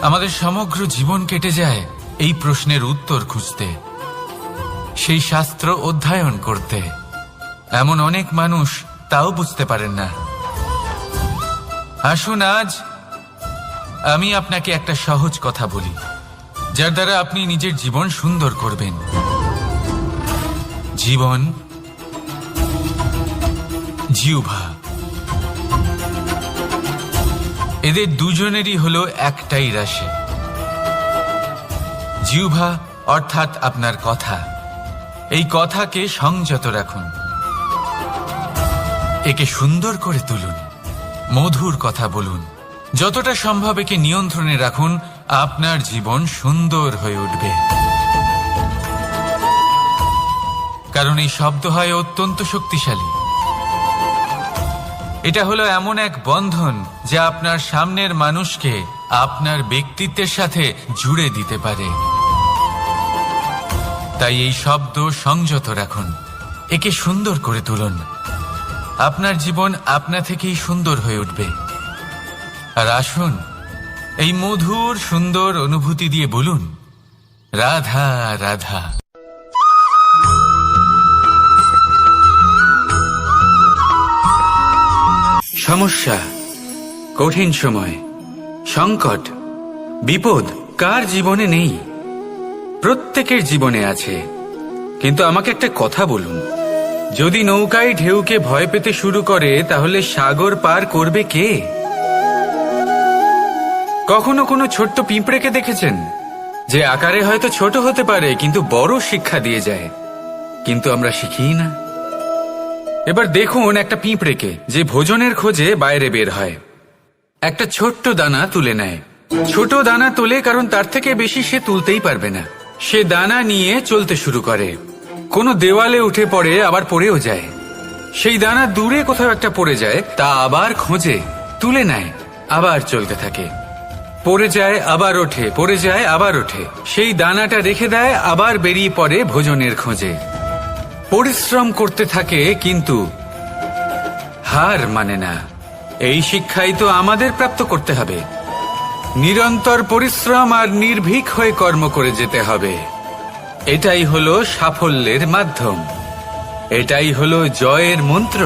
আমাদের সমগ্র জীবন কেটে যায় এই প্রশ্নের উত্তর খুঁজতে, সেই শাস্ত্র অধ্যয়ন করতে। এমন অনেক মানুষ তাও বুঝতে পারেন না। আসুন আজ আমি আপনাকে একটা সহজ কথা বলি, যার দ্বারা আপনি নিজের জীবন সুন্দর করবেন। জীবন, জিহ্বা, এদের দুজনেরই হলো একটাই রাশি। জিহ্বা অর্থাৎ আপনার কথা, এই কথাকে সংযত রাখুন, একে সুন্দর করে তুলুন, মধুর কথা বলুন, যতটা সম্ভব একে নিয়ন্ত্রণে রাখুন। আপনার জীবন সুন্দর হয়ে উঠবে। কারণ এই শব্দ হয় অত্যন্ত শক্তিশালী। এটা হলো এমন এক বন্ধন যা আপনার সামনের মানুষকে আপনার ব্যক্তিত্বের সাথে জুড়ে দিতে পারে। তাই এই শব্দ সংযত রাখুন, একে সুন্দর করে তুলুন। আপনার জীবন আপনা থেকেই সুন্দর হয়ে উঠবে। আর আসুন এই মধুর সুন্দর অনুভূতি দিয়ে বলুন, রাধা রাধা। সমস্যা, কঠিন সময়, সংকট, বিপদ কার জীবনে নেই? প্রত্যেকের জীবনে আছে। কিন্তু আমাকে একটা কথা বলুন, যদি নৌকায় ঢেউকে ভয় পেতে শুরু করে তাহলে সাগর পার করবে কে? কখনো কোনো ছোট্ট পিঁপড়েকে দেখেছেন, যে আকারে হয়তো ছোট হতে পারে কিন্তু বড় শিক্ষা দিয়ে যায়? কিন্তু আমরা শিখি না। এবার দেখুন একটা পিঁপড়েকে, যে ভোজনের খোঁজে বাইরে বের হয়, একটা ছোট্ট দানা তুলে নেয়। ছোট দানা তোলে কারণ তার থেকে বেশি সে তুলতেই পারবে না। সে দানা নিয়ে চলতে শুরু করে, কোনো দেওয়ালে উঠে পড়ে, আবার পড়েও যায়। সেই দানা দূরে কোথাও একটা পড়ে যায়, তা আবার খোঁজে, তুলে নেয়, আবার চলতে থাকে। পড়ে যায় আবার ওঠে, পড়ে যায় আবার ওঠে। সেই দানাটা রেখে দেয়, আবার বেরিয়ে পড়ে ভোজনের খোঁজে। পরিশ্রম করতে থাকে কিন্তু হার মানে না। এই শিক্ষাই তো আমাদের প্রাপ্ত করতে হবে। নিরন্তর পরিশ্রম আর নির্ভীক হয়ে কর্ম করে যেতে হবে। এটাই হলো সাফল্যের মাধ্যম, এটাই হলো জয়ের মন্ত্র,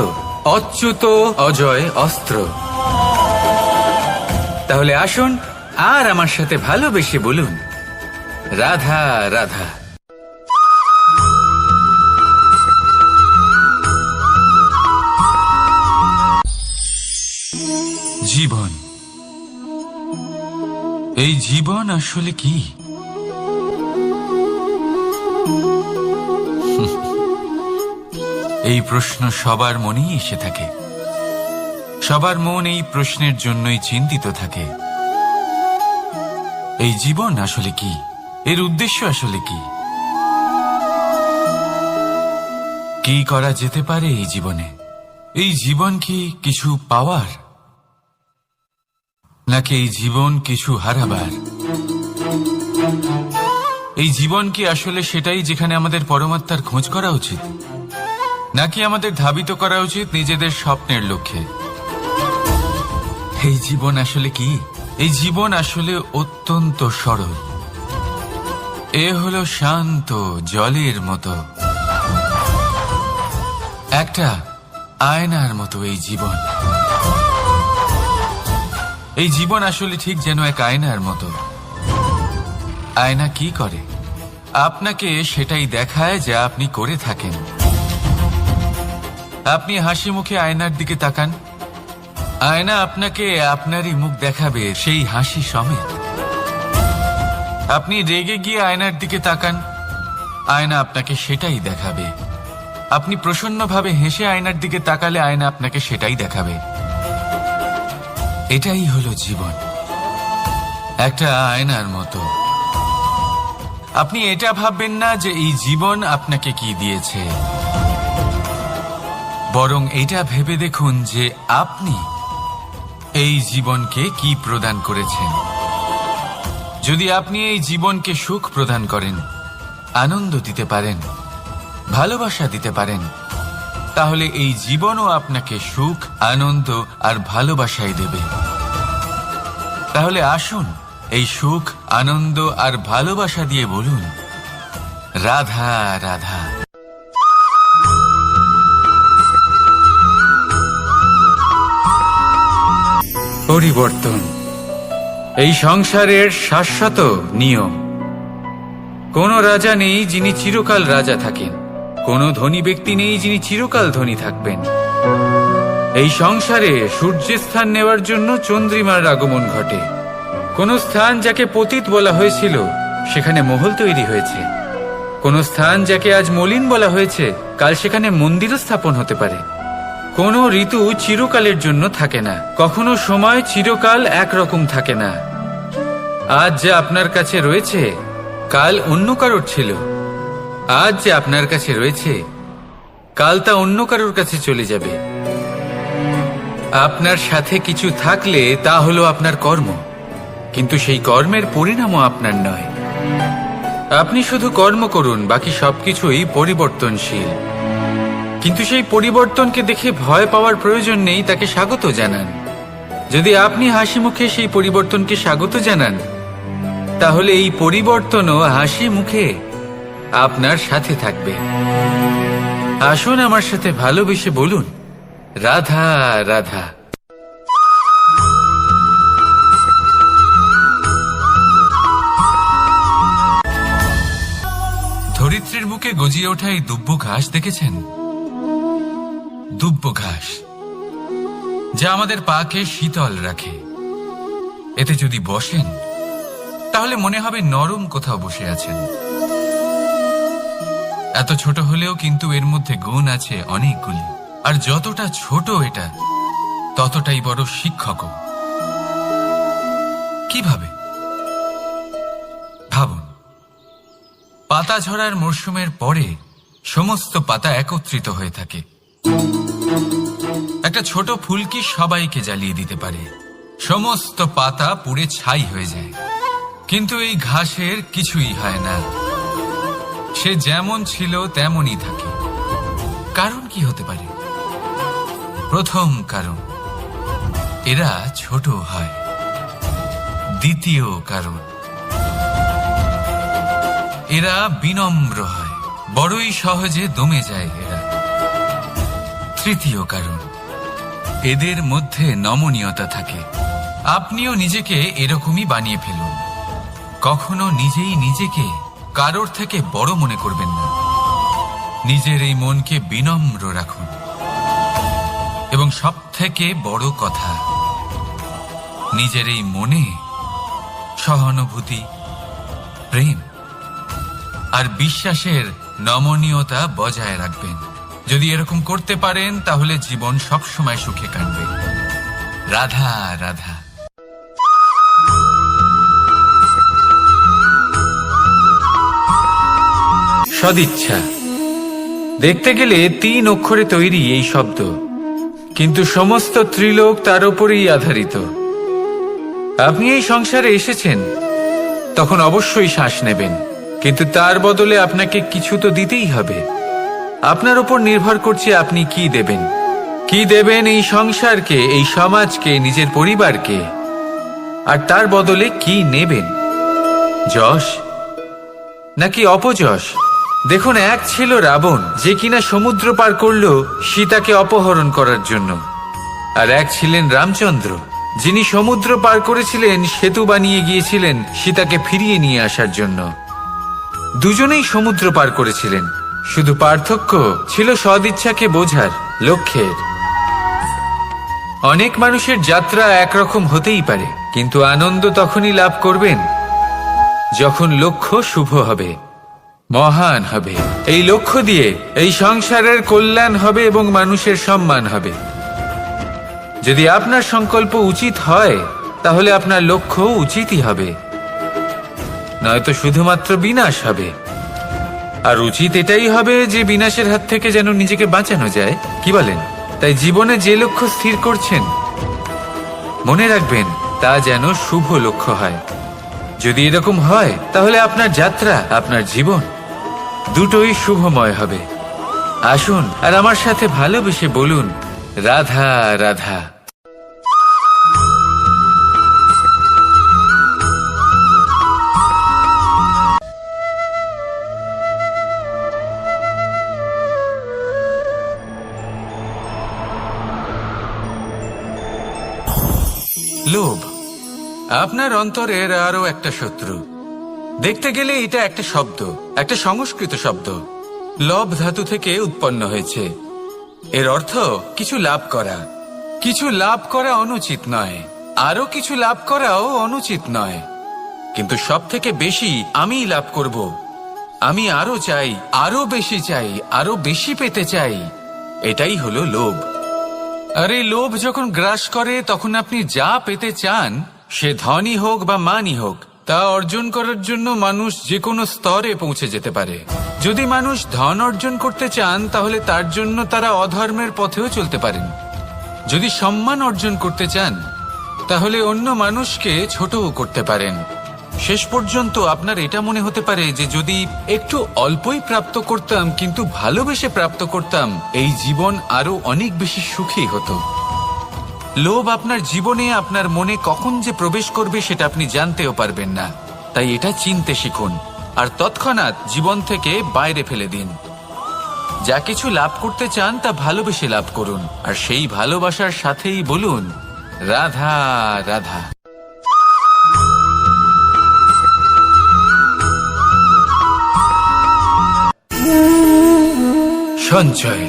অচ্যুত অজয় অস্ত্র। তাহলে আসুন আর আমার সাথে ভালোবেসে বলুন, রাধা রাধা। জীবন, এই জীবন আসলে কি? এই প্রশ্ন সবার মনেই এসে থাকে। সবার মন এই প্রশ্নের জন্যই চিন্তিত থাকে। এই জীবন আসলে কি? এর উদ্দেশ্য আসলে কি? কি করা যেতে পারে এই জীবনে? এই জীবন কি কিছু পাওয়ার, নাকি এই জীবন কিছু হারাবার? এই জীবন কি আসলে সেটাই যেখানে আমাদের পরমাত্মার খোঁজ করা উচিত, নাকি আমাদের ধাবিত করা উচিত নিজেদের স্বপ্নের লক্ষ্যে? এই জীবন আসলে কি? এই জীবন আসলে অত্যন্ত সরল। এ হলো শান্ত জলের মতো, একটা আয়নার মতো এই জীবন। এই জীবন আসলে ঠিক যেন এক আয়নার মতো। আয়না কি করে? আপনাকে সেটাই দেখায় যা আপনি করে থাকেন। আপনি হাসি মুখে আয়নার দিকে তাকান, আয়না আপনাকে আপনারই মুখ দেখাবে সেই হাসি সমেত। আপনি রেগে গিয়ে আয়নার দিকে তাকান, আয়না আপনাকে সেটাই দেখাবে। আপনি প্রসন্নভাবে হেসে আয়নার দিকে তাকালে আয়না আপনাকে সেটাই দেখাবে। এটাই হলো জীবন, একটা আয়নার মতো। আপনি এটা ভাববেন না যে এই জীবন আপনাকে কি দিয়েছে, বরং এটা ভেবে দেখুন যে আপনি এই জীবনকে কি প্রদান করেছেন। যদি আপনি এই জীবনকে সুখ প্রদান করেন, আনন্দ দিতে পারেন, ভালোবাসা দিতে পারেন, তাহলে এই জীবনও আপনাকে সুখ, আনন্দ আর ভালোবাসাই দেবে। তাহলে আসুন এই সুখ, আনন্দ আর ভালোবাসা দিয়ে বলুন, রাধা রাধা। পরিবর্তন এই সংসারের শাশ্বত নিয়ম। কোন রাজা নেই যিনি চিরকাল রাজা থাকেন, কোন ধনী ব্যক্তি নেই যিনি চিরকাল ধনী থাকবেন। এই সংসারে সূর্যের স্থান নেওয়ার জন্য চন্দ্রিমার আগমন ঘটে। কোন স্থান যাকে পতিত বলা হয়েছিল সেখানে মহল তৈরি হয়েছে। কোন স্থান যাকে আজ মলিন বলা হয়েছে কাল সেখানে মন্দিরও স্থাপন হতে পারে। কোন ঋতু চিরকালের জন্য থাকে না, কখনো সময় চিরকাল একরকম থাকে না। আজ যে আপনার কাছে রয়েছে কাল অন্য কারোর ছিল, আজ যে আপনার কাছে রয়েছে কাল তা অন্য কারোর কাছে চলে যাবে। আপনার সাথে কিছু থাকলে তা হলো আপনার কর্ম, কিন্তু সেই কর্মের পরিণামও আপনার নয়। আপনি শুধু কর্ম করুন, বাকি সবকিছুই পরিবর্তনশীল। কিন্তু সেই পরিবর্তনকে দেখে ভয় পাওয়ার প্রয়োজন নেই, তাকে স্বাগত জানান। যদি আপনি হাসি মুখে সেই পরিবর্তনকে স্বাগত জানান, তাহলে এই পরিবর্তনও হাসি মুখে আপনার সাথে থাকবে। আসুন আমার সাথে ভালোবেসে বলুন, রাধা রাধা। ধরিত্রীর বুকে গজিয়ে ওঠা এই দুব্ব ঘাস দেখেছেন? দুব্ব ঘাস যা আমাদের পাকে শীতল রাখে। এতে যদি বসেন তাহলে মনে হবে নরম কোথাও বসে আছেন। এত ছোট হলেও কিন্তু এর মধ্যে গুণ আছে অনেকগুলি, আর যতটা ছোট এটা ততটাই বড় শিক্ষকও। কিভাবে? ভাবুন, পাতা ঝরার মরশুমের পরে সমস্ত পাতা একত্রিত হয়ে থাকে। একটা ছোট ফুলকি সবাইকে জ্বালিয়ে দিতে পারে, সমস্ত পাতা পুড়ে ছাই হয়ে যায়। কিন্তু এই ঘাসের কিছুই হয় না, সে যেমন ছিল তেমনই থাকে। কারণ কি হতে পারে? প্রথম কারণ, এরা ছোট হয়। দ্বিতীয় কারণ, এরা বিনম্র হয়, বড়ই সহজে দমে যায় এরা। তৃতীয় কারণ, এদের মধ্যে নমনীয়তা থাকে। আপনিও নিজেকে এরকমই বানিয়ে ফেলুন। কখনো নিজেই নিজেকে কারোর থেকে বড় মনে করবেন না। নিজের এই মনকে বিনম্র রাখুন। এবং সবথেকে বড় কথা, নিজের এই মনে সহানুভূতি, প্রেম আর বিশ্বাসের নমনীয়তা বজায় রাখবেন। যদি এরকম করতে পারেন তাহলে জীবন সবসময় সুখে কাটবে। রাধা রাধা। সদিচ্ছা দেখতে গেলে 3 অক্ষরে তৈরি এই শব্দ, কিন্তু সমস্ত ত্রিলোক তার উপরেই আধারিত। আপনি এই সংসারে এসেছেন, তখন অবশ্যই শ্বাস নেবেন, কিন্তু তার বদলে আপনাকে কিছু তো দিতেই হবে। আপনার উপর নির্ভর করছে আপনি কি দেবেন। কি দেবেন এই সংসারকে, এই সমাজকে, নিজের পরিবারকে, আর তার বদলে কি নেবেন? যশ নাকি অপযশ? দেখুন, এক ছিল রাবণ, যে কিনা সমুদ্র পার করল সীতাকে অপহরণ করার জন্য, আর এক ছিলেন রামচন্দ্র, যিনি সমুদ্র পার করেছিলেন, সেতু বানিয়ে গিয়েছিলেন সীতাকে ফিরিয়ে নিয়ে আসার জন্য। দুজনেই সমুদ্র পার করেছিলেন, শুধু পার্থক্য ছিল সদিচ্ছাকে বোঝার, লক্ষ্যের। অনেক মানুষের যাত্রা একরকম হতেই পারে, কিন্তু আনন্দ তখনই লাভ করবেন যখন লক্ষ্য শুভ হবে, মহান হবে। এই লক্ষ্য দিয়ে এই সংসারের কল্যাণ হবে এবং মানুষের সম্মান হবে। যদি আপনার সংকল্প উচিত হয় তাহলে আপনার লক্ষ্য উচিতই হবে, নয়তো শুধুমাত্র বিনাশ হবে। আর উচিত এটাই হবে যে বিনাশের হাত থেকে যেন নিজেকে বাঁচানো যায়, কি বলেন? তাই জীবনে যে লক্ষ্য স্থির করছেন, মনে রাখবেন তা যেন শুভ লক্ষ্য হয়। যদি এরকম হয় তাহলে আপনার যাত্রা, আপনার জীবন দুটোই শুভময় হবে। আসুন আর আমার সাথে ভালোবেসে বলুন, রাধা রাধা। আপনার অন্তরের আরো একটা শত্রু। দেখতে গেলে এটা একটা শব্দ, একটা সংস্কৃত শব্দ, লব ধাতু থেকে উৎপন্ন হয়েছে। এর অর্থ কিছু লাভ করা। কিছু লাভ করা অনুচিত নয়, আরো কিছু লাভ করাও অনুচিত নয়, কিন্তু সব থেকে বেশি আমিই লাভ করব, আমি আরো চাই, আরো বেশি চাই, আরো বেশি পেতে চাই, এটাই হলো লোভ। আর এই লোভ যখন গ্রাস করে তখন আপনি যা পেতে চান, সে ধনই হোক বা মানই হোক, তা অর্জন করার জন্য মানুষ যে কোনো স্তরে পৌঁছে যেতে পারে। যদি মানুষ ধন অর্জন করতে চান তাহলে তার জন্য তারা অধর্মের পথেও চলতে পারেন। যদি সম্মান অর্জন করতে চান তাহলে অন্য মানুষকে ছোটও করতে পারেন। শেষ পর্যন্ত আপনার এটা মনে হতে পারে যে যদি একটু অল্পই প্রাপ্ত করতাম কিন্তু ভালোবেসে প্রাপ্ত করতাম, এই জীবন আরো অনেক বেশি সুখী হতো। লোভ আপনার জীবনে, আপনার মনে কখন যে প্রবেশ করবে সেটা আপনি জানতেও পারবেন না। তাই এটা চিনতে শিখুন আর তৎক্ষণাৎ জীবন থেকে বাইরে ফেলে দিন। যা কিছু লাভ করতে চান তা ভালোবেসে লাভ করুন, আর সেই ভালোবাসার সাথেই বলুন রাধা রাধা। সঞ্চয়।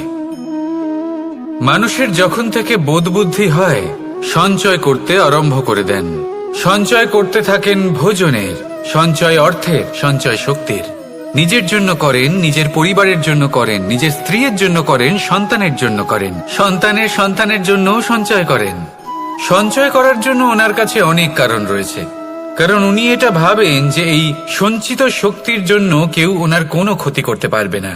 মানুষের যখন থেকে বোধ বুদ্ধি হয় সঞ্চয় করতে আরম্ভ করে দেন। সঞ্চয় করতে থাকেন ভোজনের, সঞ্চয় অর্থের, সঞ্চয় শক্তির। নিজের জন্য করেন, নিজের পরিবারের জন্য করেন, নিজের স্ত্রীর জন্য করেন, সন্তানের জন্য করেন, সন্তানের সন্তানের জন্য সঞ্চয় করেন। সঞ্চয় করার জন্য ওনার কাছে অনেক কারণ রয়েছে, কারণ উনি এটা ভাবেন যে এই সঞ্চিত শক্তির জন্য কেউ ওনার কোনো ক্ষতি করতে পারবে না।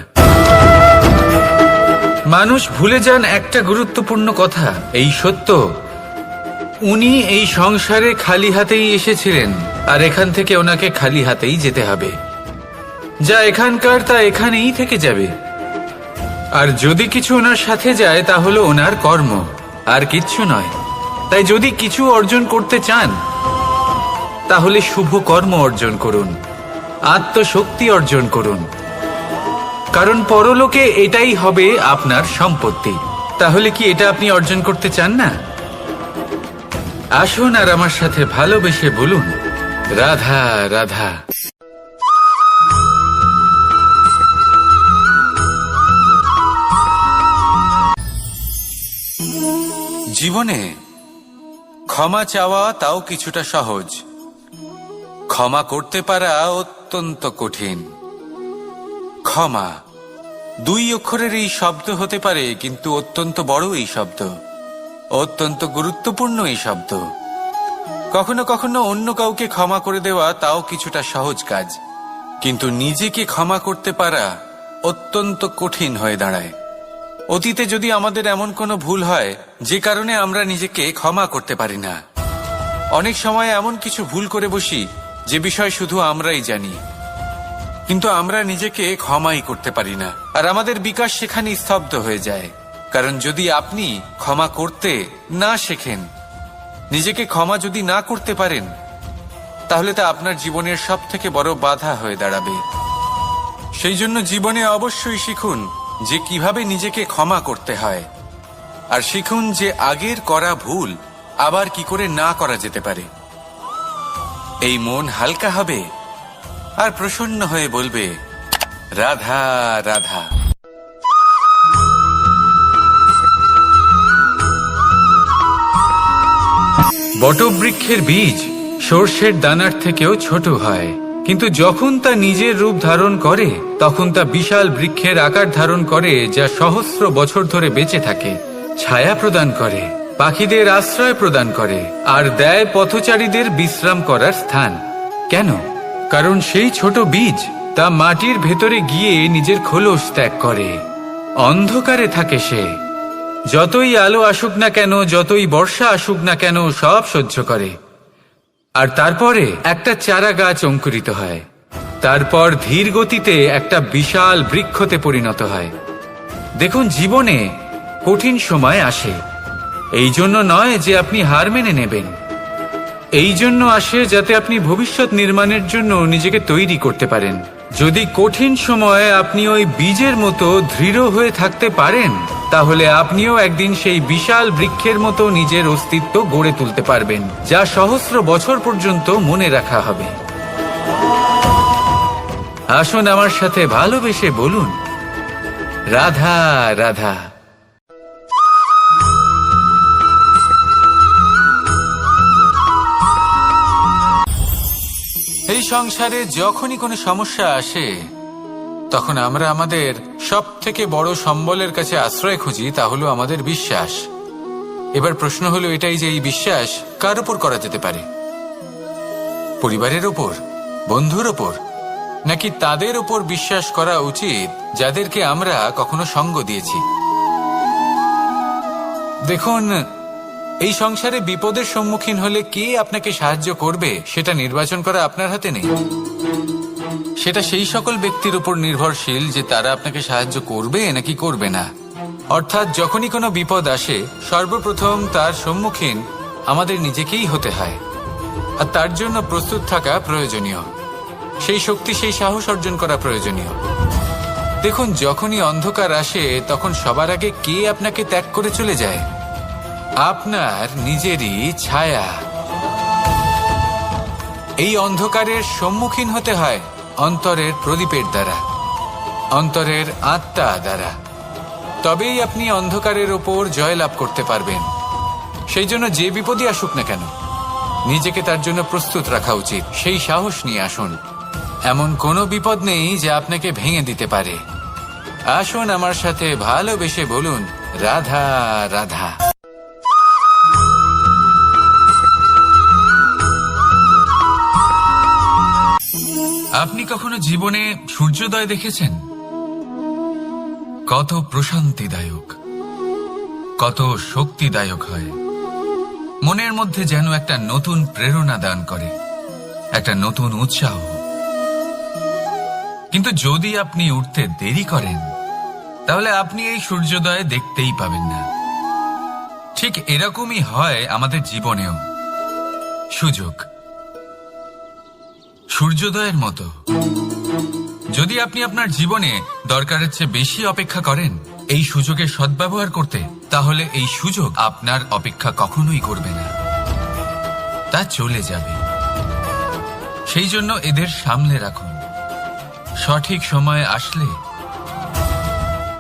মানুষ ভুলে যান একটা গুরুত্বপূর্ণ কথা, এই সত্য, উনি এই সংসারে খালি হাতেই এসেছিলেন আর এখান থেকে ওনাকে খালি হাতেই যেতে হবে। যা এখানকার তা এখানেই থেকে যাবে। আর যদি কিছু ওনার সাথে যায় তা হলো ওনার কর্ম, আর কিচ্ছু নয়। তাই যদি কিছু অর্জন করতে চান তাহলে শুভ কর্ম অর্জন করুন, আত্মশক্তি অর্জন করুন, কারণ পরলোকে এটাই হবে আপনার সম্পত্তি। তাহলে কি এটা আপনি অর্জন করতে চান না? আসুন আর আমার সাথে ভালোবেসে বলুন রাধা রাধা। জীবনে ক্ষমা চাওয়া তাও কিছুটা সহজ, ক্ষমা করতে পারা অত্যন্ত কঠিন। ক্ষমা দুই অক্ষরের এই শব্দ হতে পারে, কিন্তু অত্যন্ত বড় এই শব্দ, অত্যন্ত গুরুত্বপূর্ণ এই শব্দ। কখনো কখনো অন্য কাউকে ক্ষমা করে দেওয়া তাও কিছুটা সহজ কাজ, কিন্তু নিজেকে ক্ষমা করতে পারা অত্যন্ত কঠিন হয়ে দাঁড়ায়। অতীতে যদি আমাদের এমন কোনো ভুল হয় যে কারণে আমরা নিজেকে ক্ষমা করতে পারি না, অনেক সময় এমন কিছু ভুল করে বসি যে বিষয় শুধু আমরাই জানি, কিন্তু আমরা নিজেকে ক্ষমাই করতে পারি না, আর আমাদের বিকাশ সেখানে স্তব্ধ হয়ে যায়। কারণ যদি আপনি ক্ষমা করতে না শেখেন, নিজেকে ক্ষমা যদি না করতে পারেন, তাহলে তা আপনার জীবনের সব থেকে বড় বাধা হয়ে দাঁড়াবে। সেই জন্য জীবনে অবশ্যই শিখুন যে কিভাবে নিজেকে ক্ষমা করতে হয়, আর শিখুন যে আগের করা ভুল আবার কি করে না করা যেতে পারে। এই মন হালকা হবে আর প্রসন্ন হয়ে বলবে রাধা রাধা। বটবৃক্ষের বীজ সর্ষের দানার থেকেও ছোট হয়, কিন্তু যখন তা নিজের রূপ ধারণ করে তখন তা বিশাল বৃক্ষের আকার ধারণ করে, যা সহস্র বছর ধরে বেঁচে থাকে, ছায়া প্রদান করে, পাখিদের আশ্রয় প্রদান করে, আর দেয় পথচারীদের বিশ্রাম করার স্থান। কেন? কারণ সেই ছোট বীজ তা মাটির ভেতরে গিয়ে নিজের খোলস ত্যাগ করে। অন্ধকারে থাকে সে, যতই আলো আসুক না কেন, যতই বর্ষা আসুক না কেন, সব সহ্য করে। আর তারপরে একটা চারা গাছ অঙ্কুরিত হয়, তারপর ধীর গতিতে একটা বিশাল বৃক্ষতে পরিণত হয়। দেখুন, জীবনে কঠিন সময় আসে, এই জন্য নয় যে আপনি হার মেনে নেবেন, এই জন্য আসে যাতে আপনি ভবিষ্যৎ নির্মাণের জন্য নিজেকে তৈরি করতে পারেন, যদি কঠিন সময়ে আপনি ওই বীজের মতো দৃঢ় হয়ে থাকতে পারেন, তাহলে আপনিও একদিন সেই বিশাল বৃক্ষের মতো নিজের অস্তিত্ব গড়ে তুলতে পারবেন, যা সহস্র বছর পর্যন্ত মনে রাখা হবে। আসুন আমার সাথে ভালোবেসে বলুন, রাধা রাধা। এই সংসারে যখনই কোনো সমস্যা আসে, তখন আমরা আমাদের সব থেকে বড় সম্বলের কাছে আশ্রয় খুঁজি, তা হলো আমাদের বিশ্বাস। এবার প্রশ্ন হলো এটাই যে এই বিশ্বাস কার উপর করা যেতে পারে? পরিবারের ওপর, বন্ধুর ওপর, নাকি তাদের ওপর বিশ্বাস করা উচিত যাদেরকে আমরা কখনো সঙ্গ দিয়েছি? দেখুন, এই সংসারে বিপদের সম্মুখীন হলে কে আপনাকে সাহায্য করবে সেটা নির্বাচন করা আপনার হাতে নেই। সেটা সেই সকল ব্যক্তির উপর নির্ভরশীল যে তারা আপনাকে সাহায্য করবে নাকি করবে না। অর্থাৎ যখনই কোনো বিপদ আসে, সর্বপ্রথম তার সম্মুখীন আমাদের নিজেকেই হতে হয়, আর তার জন্য প্রস্তুত থাকা প্রয়োজনীয়। সেই শক্তি, সেই সাহস অর্জন করা প্রয়োজনীয়। দেখুন, যখনই অন্ধকার আসে তখন সবার আগে কে আপনাকে ত্যাগ করে চলে যায়? আপনার নিজেরই ছায়া। এই অন্ধকারের সম্মুখীন হতে হয় অন্তরের প্রদীপের দ্বারা, অন্তরের আত্মা দ্বারা। তবেই আপনি অন্ধকারের ওপর জয়লাভ করতে পারবেন। সেই জন্য যে বিপদই আসুক না কেন, নিজেকে তার জন্য প্রস্তুত রাখা উচিত। সেই সাহস নিয়ে আসুন। এমন কোনো বিপদ নেই যা আপনাকে ভেঙে দিতে পারে। আসুন আমার সাথে ভালোবেসে বলুন, রাধা রাধা। আপনি কখনো জীবনে সূর্যোদয় দেখেছেন? কত প্রশান্তিদায়ক, কত শক্তিদায়ক হয়। মনের মধ্যে যেন একটা নতুন প্রেরণা দান করে, একটা নতুন উৎসাহ। কিন্তু যদি আপনি উঠতে দেরি করেন, তাহলে আপনি এই সূর্যোদয় দেখতেই পাবেন না। ঠিক এরকমই হয় আমাদের জীবনেও। সুযোগ সূর্যোদয়ের মতো। যদি আপনি আপনার জীবনে দরকারের চেয়ে বেশি অপেক্ষা করেন এই সুযোগের সদ্ব্যবহার করতে, তাহলে এই সুযোগ আপনার অপেক্ষা কখনোই করবে না, তা চলে যাবে। সেই জন্য এদের সামলে রাখুন। সঠিক সময় আসলে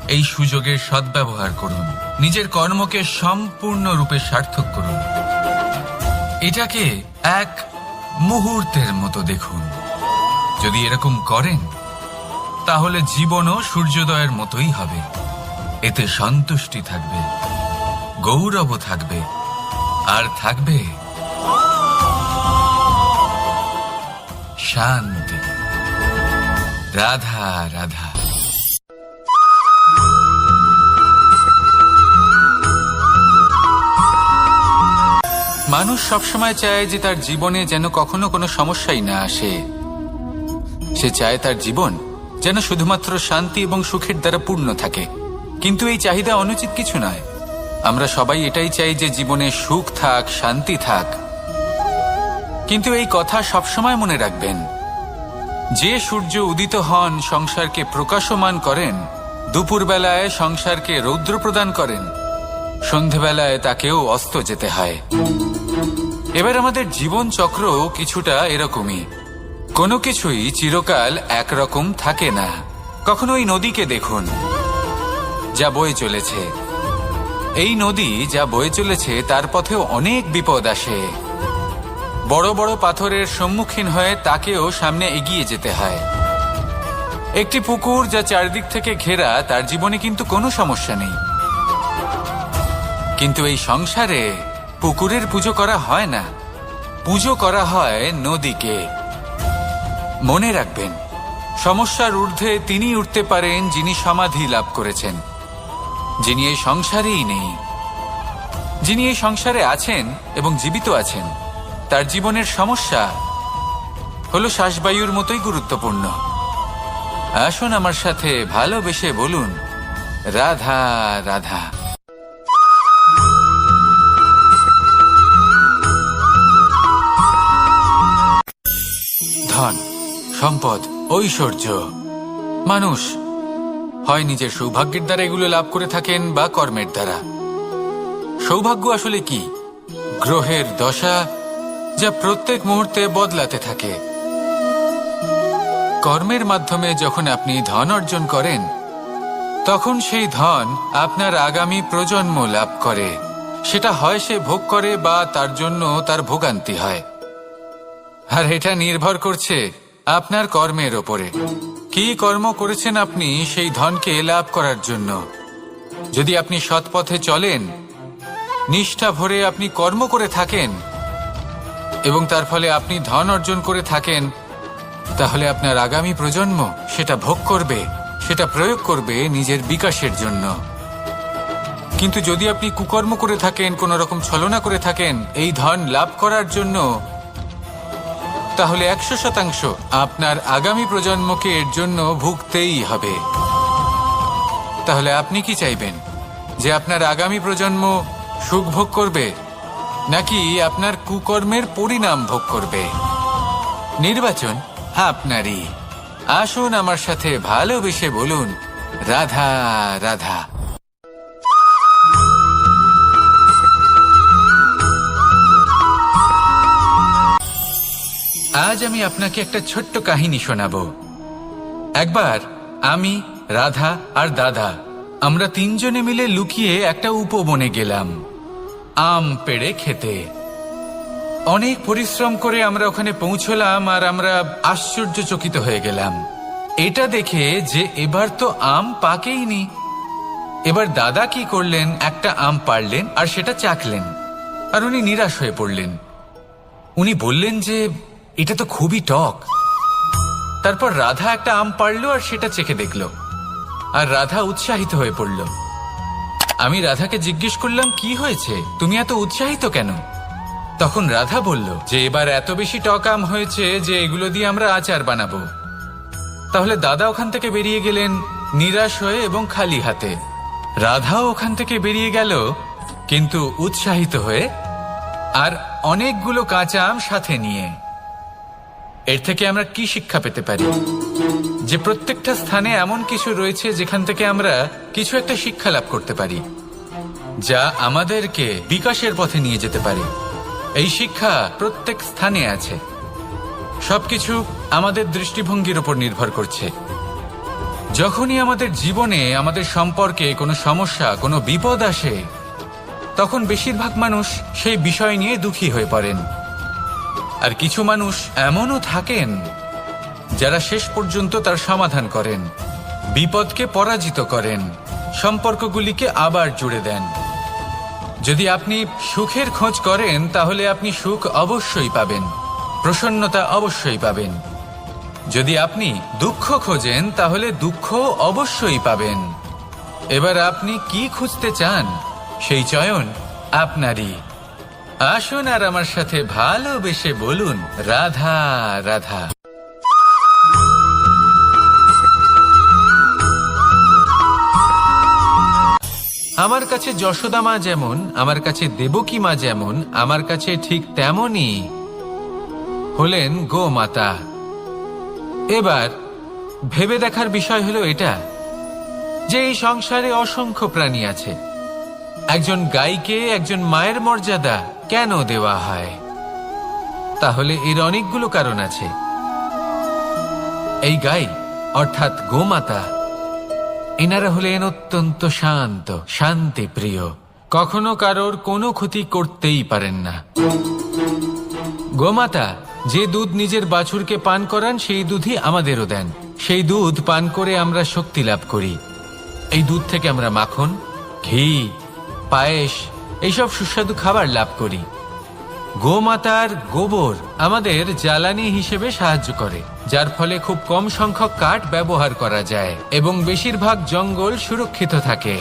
এই সুযোগের সদ্ব্যবহার করুন। নিজের কর্মকে সম্পূর্ণরূপে সার্থক করুন। এটাকে এক মুহূর্তের মতো দেখুন। যদি এরকম করেন, তাহলে জীবনও সূর্যোদয়ের মতোই হবে। এতে সন্তুষ্টি থাকবে, গৌরব থাকবে, আর থাকবে শান্তি। রাধা রাধা। মানুষ সবসময় চায় যে তার জীবনে যেন কখনো কোনো সমস্যাই না আসে। সে চায় তার জীবন যেন শুধুমাত্র শান্তি এবং সুখের দ্বারা পূর্ণ থাকে। কিন্তু এই চাহিদা অনুচিত কিছু নয়। আমরা সবাই এটাই চাই যে জীবনে সুখ থাক, শান্তি থাক। কিন্তু এই কথা সবসময় মনে রাখবেন, যে সূর্য উদিত হন সংসারকে প্রকাশমান করেন, দুপুরবেলায় সংসারকে রৌদ্র প্রদান করেন, সন্ধেবেলায় তাকেও অস্ত যেতে হয়। এবার আমাদের জীবন চক্র কিছুটা এরকমই। কোনো কিছুই চিরকাল একরকম থাকে না। কখনো এই নদীকে দেখুন যা বয়ে চলেছে। এই নদী যা বয়ে চলেছে তার পথেও অনেক বিপদ আসে। বড় বড় পাথরের সম্মুখীন হয়ে তাকেও সামনে এগিয়ে যেতে হয়। একটি পুকুর যা চারদিক থেকে ঘেরা, তার জীবনে কিন্তু কোনো সমস্যা নেই। কিন্তু এই সংসারে পুকুরের পুজো করা হয় না, পুজো করা হয় নদীকে। মনে রাখবেন, সমস্যার ঊর্ধ্বে তিনি উঠতে পারেন যিনি সমাধি লাভ করেছেন, যিনি এই সংসারেই নেই। যিনি এই সংসারে আছেন এবং জীবিত আছেন, তার জীবনের সমস্যা হলো শ্বাসবায়ুর মতোই গুরুত্বপূর্ণ। আসুন আমার সাথে ভালোবেসে বলুন, রাধা রাধা। ধন, সম্পদ, ঐশ্বর্য। মানুষ হয় নিজের সৌভাগ্যের দ্বারা এগুলো লাভ করে থাকেন বা কর্মের দ্বারা। সৌভাগ্য আসলে কি? গ্রহের দশা, যা প্রত্যেক মুহূর্তে বদলাতে থাকে। কর্মের মাধ্যমে যখন আপনি ধন অর্জন করেন, তখন সেই ধন আপনার আগামী প্রজন্ম লাভ করে। সেটা হয় সে ভোগ করে বা তার জন্য তার ভোগান্তি হয়। আর এটা নির্ভর করছে আপনার কর্মের ওপরে। কি কর্ম করেছেন আপনি সেই ধনকে লাভ করার জন্য। যদি আপনি সৎ পথে চলেন, নিষ্ঠা ভরে আপনি কর্ম করে থাকেন এবং তার ফলে আপনি ধন অর্জন করে থাকেন, তাহলে আপনার আগামী প্রজন্ম সেটা ভোগ করবে, সেটা প্রয়োগ করবে নিজের বিকাশের জন্য। কিন্তু যদি আপনি কুকর্ম করে থাকেন, কোনো রকম ছলনা করে থাকেন এই ধন লাভ করার জন্য, তাহলে 100% আপনার আগামী প্রজন্মকে এর জন্য ভুগতেই হবে। তাহলে আপনি কি চাইবেন? যে আপনার আগামী প্রজন্ম সুখ ভোগ করবে, নাকি আপনার কুকর্মের পরিণাম ভোগ করবে? নির্বাচন আপনারই। আসুন আমার সাথে ভালোবেসে বলুন, রাধা রাধা। আজ আমি আপনাকে একটা ছোট্ট কাহিনী শোনাবো। একবার আমি, রাধা আর দাদা, আমরা তিনজনে মিলে লুকিয়ে একটা উপবনে গেলাম আম পেড়ে খেতে। অনেক পরিশ্রম করে আমরা ওখানে পৌঁছলাম আর আমরা আশ্চর্যচকিত হয়ে গেলাম এটা দেখে যে এবার তো আম পাকেইনি। এবার দাদা কি করলেন, একটা আম পাড়লেন আর সেটা চাখলেন, আর উনি নিরাশ হয়ে পড়লেন। উনি বললেন যে এটা তো খুবই টক। তারপর রাধা একটা আম পাড়লো আর সেটা চেখে দেখলো, আর রাধা উৎসাহিত হয়ে পড়ল। আমি রাধাকে জিজ্ঞেস করলাম, কি হয়েছে, তুমি এত উৎসাহিত কেন? তখন রাধা বলল যে এবার এত বেশি টক আম হয়েছে যে এগুলো দিয়ে আমরা আচার বানাবো। তাহলে দাদা ওখান থেকে বেরিয়ে গেলেন নিরাশ হয়ে এবং খালি হাতে। রাধাও ওখান থেকে বেরিয়ে গেল কিন্তু উৎসাহিত হয়ে, আর অনেকগুলো কাঁচা আম সাথে নিয়ে। এর থেকে আমরা কি শিক্ষা পেতে পারি? যে প্রত্যেকটা স্থানে এমন কিছু রয়েছে যেখান থেকে আমরা কিছু একটা শিক্ষা লাভ করতে পারি, যা আমাদেরকে বিকাশের পথে নিয়ে যেতে পারে। এই শিক্ষা প্রত্যেক স্থানে আছে। সবকিছু আমাদের দৃষ্টিভঙ্গির উপর নির্ভর করছে। যখনই আমাদের জীবনে, আমাদের সম্পর্কে কোনো সমস্যা, কোনো বিপদ আসে, তখন বেশিরভাগ মানুষ সেই বিষয় নিয়ে দুঃখী হয়ে পড়েন। আর কিছু মানুষ এমনও থাকেন যারা শেষ পর্যন্ত তার সমাধান করেন, বিপদকে পরাজিত করেন, সম্পর্কগুলিকে আবার জুড়ে দেন। যদি আপনি সুখের খোঁজ করেন তাহলে আপনি সুখ অবশ্যই পাবেন, প্রসন্নতা অবশ্যই পাবেন। যদি আপনি দুঃখ খোঁজেন তাহলে দুঃখ অবশ্যই পাবেন। এবার আপনি কি খুঁজতে চান, সেই চয়ন আপনারই। আসুন আর আমার সাথে ভালোবেসে বলুন, রাধা রাধা। আমার কাছে যশোদা মা যেমন, আমার কাছে দেবকী মা যেমন, আমার কাছে ঠিক তেমনই হলেন গোমাতা। এবার ভেবে দেখার বিষয় হলো এটা যে এই সংসারে অসংখ্য প্রাণী আছে। একজন গাইকে একজন মায়ের মর্যাদা কেন দেওয়া হয়? তাহলে এর অনেকগুলো কারণ আছে। এই গাই অর্থাৎ গোমাতা, এনারা হলেন অত্যন্ত শান্ত, শান্তিপ্রিয়, কখনো কারোর কোনো ক্ষতি করতেই পারেন না। গোমাতা যে দুধ নিজের বাছুরকে পান করান সেই দুধই আমাদেরও দেন। সেই দুধ পান করে আমরা শক্তি লাভ করি। এই দুধ থেকে আমরা মাখন, ঘি, পায়েস, এইসব সুস্বাদু খাবার লাভ করি। গোমাতার গোবর আমাদের জ্বালানি হিসেবে সাহায্য করে, যার ফলে খুব কম সংখ্যক কাঠ ব্যবহার করা যায় এবং বেশিরভাগ জঙ্গল সুরক্ষিত থাকে।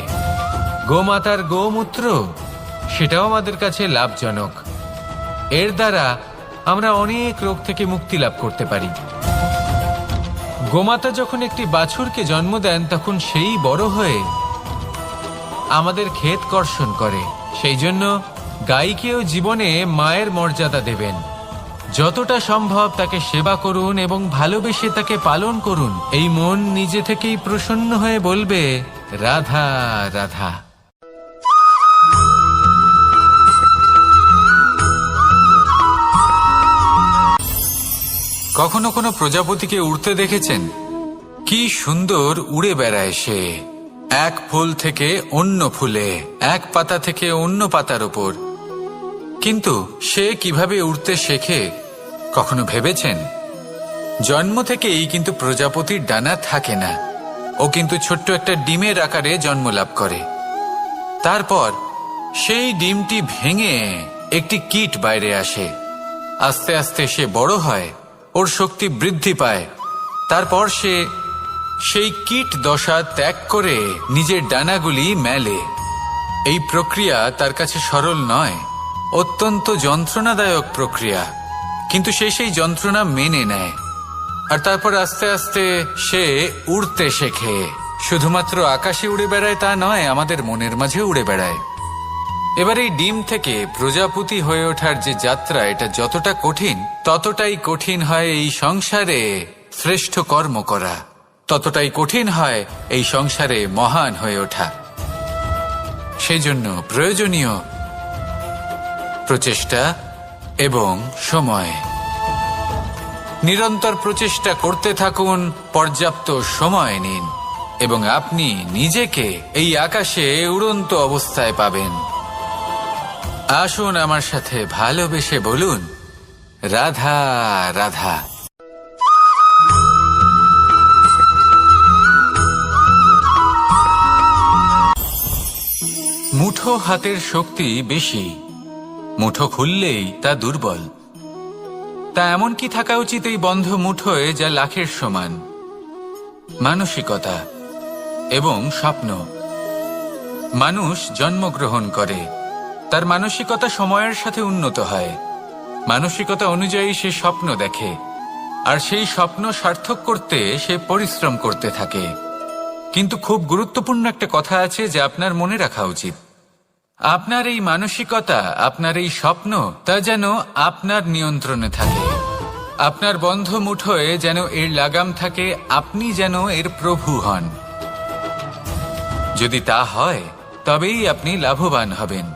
গোমাতার গোমূত্র, সেটাও আমাদের কাছে লাভজনক। এর দ্বারা আমরা অনেক রোগ থেকে মুক্তি লাভ করতে পারি। গোমাতা যখন একটি বাছুরকে জন্ম দেন তখন সেই বড় হয়ে আমাদের ক্ষেত কর্ষণ করে। সেই জন্য গাইকেও জীবনে মায়ের মর্যাদা দেবেন। যতটা সম্ভব তাকে সেবা করুন এবং ভালোবেসে তাকে পালন করুন। এই মন নিজে থেকেই প্রসন্ন হয়ে বলবে, রাধা রাধা। কখনো কোনো প্রজাপতিকে উড়তে দেখেছেন? কি সুন্দর উড়ে বেড়ায় সে, এক ফুল থেকে অন্য ফুলে, এক পাতা থেকে অন্য পাতার উপর। কিন্তু সে কিভাবে উড়তে শেখে কখনো ভেবেছেন? জন্ম থেকেই কিন্তু প্রজাপতির ডানা থাকে না। ও কিন্তু ছোট্ট একটা ডিমের আকারে জন্ম লাভ করে। তারপর সেই ডিমটি ভেঙে একটি কীট বাইরে আসে। আস্তে আস্তে সে বড় হয়, ওর শক্তি বৃদ্ধি পায়। তারপর সে সেই কীট দশা ত্যাগ করে নিজের ডানাগুলি মেলে। এই প্রক্রিয়া তার কাছে সরল নয়, অত্যন্ত যন্ত্রণাদায়ক প্রক্রিয়া, কিন্তু সে সেই যন্ত্রণা মেনে নেয়। আর তারপর আস্তে আস্তে সে উড়তে শেখে। শুধুমাত্র আকাশে উড়ে বেড়ায় তা নয়, আমাদের মনের মাঝে উড়ে বেড়ায়। এবার এই ডিম থেকে প্রজাপতি হয়ে ওঠার যে যাত্রা, এটা যতটা কঠিন, ততটাই কঠিন হয় এই সংসারে শ্রেষ্ঠ কর্ম করা, ততটাই কঠিন হয় এই সংসারে মহান হয়ে ওঠা। সেই জন্য প্রয়োজনীয় প্রচেষ্টা এবং সময়। নিরন্তর প্রচেষ্টা করতে থাকুন, পর্যাপ্ত সময় নিন, এবং আপনি নিজেকে এই আকাশে উড়ন্ত অবস্থায় পাবেন। আসুন আমার সাথে ভালোবেসে বলুন, রাধা রাধা। মুঠো হাতের শক্তি বেশি, মুঠো খুললেই তা দুর্বল। তা এমন কি থাকা উচিত এই বন্ধ মুঠোয় যা লাখের সমান? মানসিকতা এবং স্বপ্ন। মানুষ জন্মগ্রহণ করে, তার মানসিকতা সময়ের সাথে উন্নত হয়। মানসিকতা অনুযায়ী সে স্বপ্ন দেখে, আর সেই স্বপ্ন সার্থক করতে সে পরিশ্রম করতে থাকে। কিন্তু খুব গুরুত্বপূর্ণ একটা কথা আছে যা আপনার মনে রাখা উচিত। আপনার এই মানসিকতা, আপনার এই স্বপ্ন, তা যেন আপনার নিয়ন্ত্রণে থাকে। আপনার বন্ধ মুঠোয় যেন এর লাগাম থাকে, আপনি যেন এর প্রভু হন। যদি তা হয় তবেই আপনি লাভবান হবেন।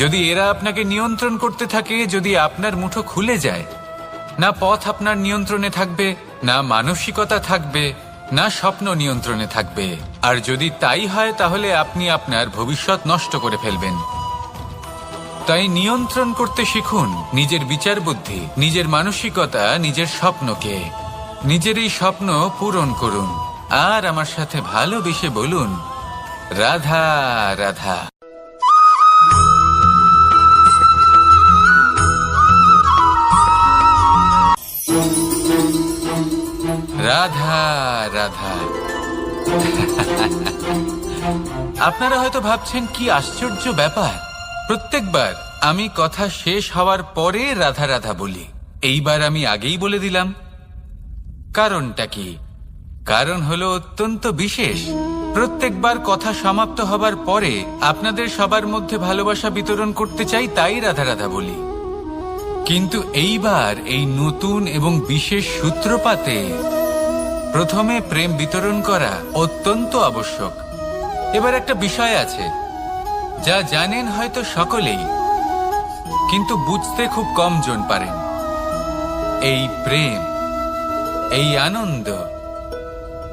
যদি এরা আপনাকে নিয়ন্ত্রণ করতে থাকে, যদি আপনার মুঠো খুলে যায়, না পথ আপনার নিয়ন্ত্রণে থাকবে, না মানসিকতা থাকবে, না স্বপ্ন নিয়ন্ত্রণে থাকবে। আর যদি তাই হয় তাহলে আপনি আপনার ভবিষ্যৎ নষ্ট করে ফেলবেন। তাই নিয়ন্ত্রণ করতে শিখুন নিজের বিচার বুদ্ধি, নিজের মানসিকতা, নিজের স্বপ্নকে। নিজের এই স্বপ্ন পূরণ করুন, আর আমার সাথে ভালোবেসে বলুন, রাধা রাধা। রাধা রাধা। আপনারা হয়তো ভাবছেন কি আশ্চর্য ব্যাপার, প্রত্যেকবার আমি কথা শেষ হওয়ার পরে রাধা রাধা বলি। এইবার আমি আগেই বলে দিলাম। কারণটা কি? কারণ হলো অত্যন্ত বিশেষ। প্রত্যেকবার কথা সমাপ্ত হবার পরে আপনাদের সবার মধ্যে ভালোবাসা বিতরণ করতে চাই, তাই রাধা রাধা বলি। কিন্তু এইবার এই নতুন এবং বিশেষ সূত্রপাতে প্রথমে প্রেম বিতরণ করা অত্যন্ত আবশ্যক। এবার একটা বিষয় আছে যা জানেন হয়তো সকলেই, কিন্তু বুঝতে খুব কম জন পারেন। এই প্রেম, এই আনন্দ,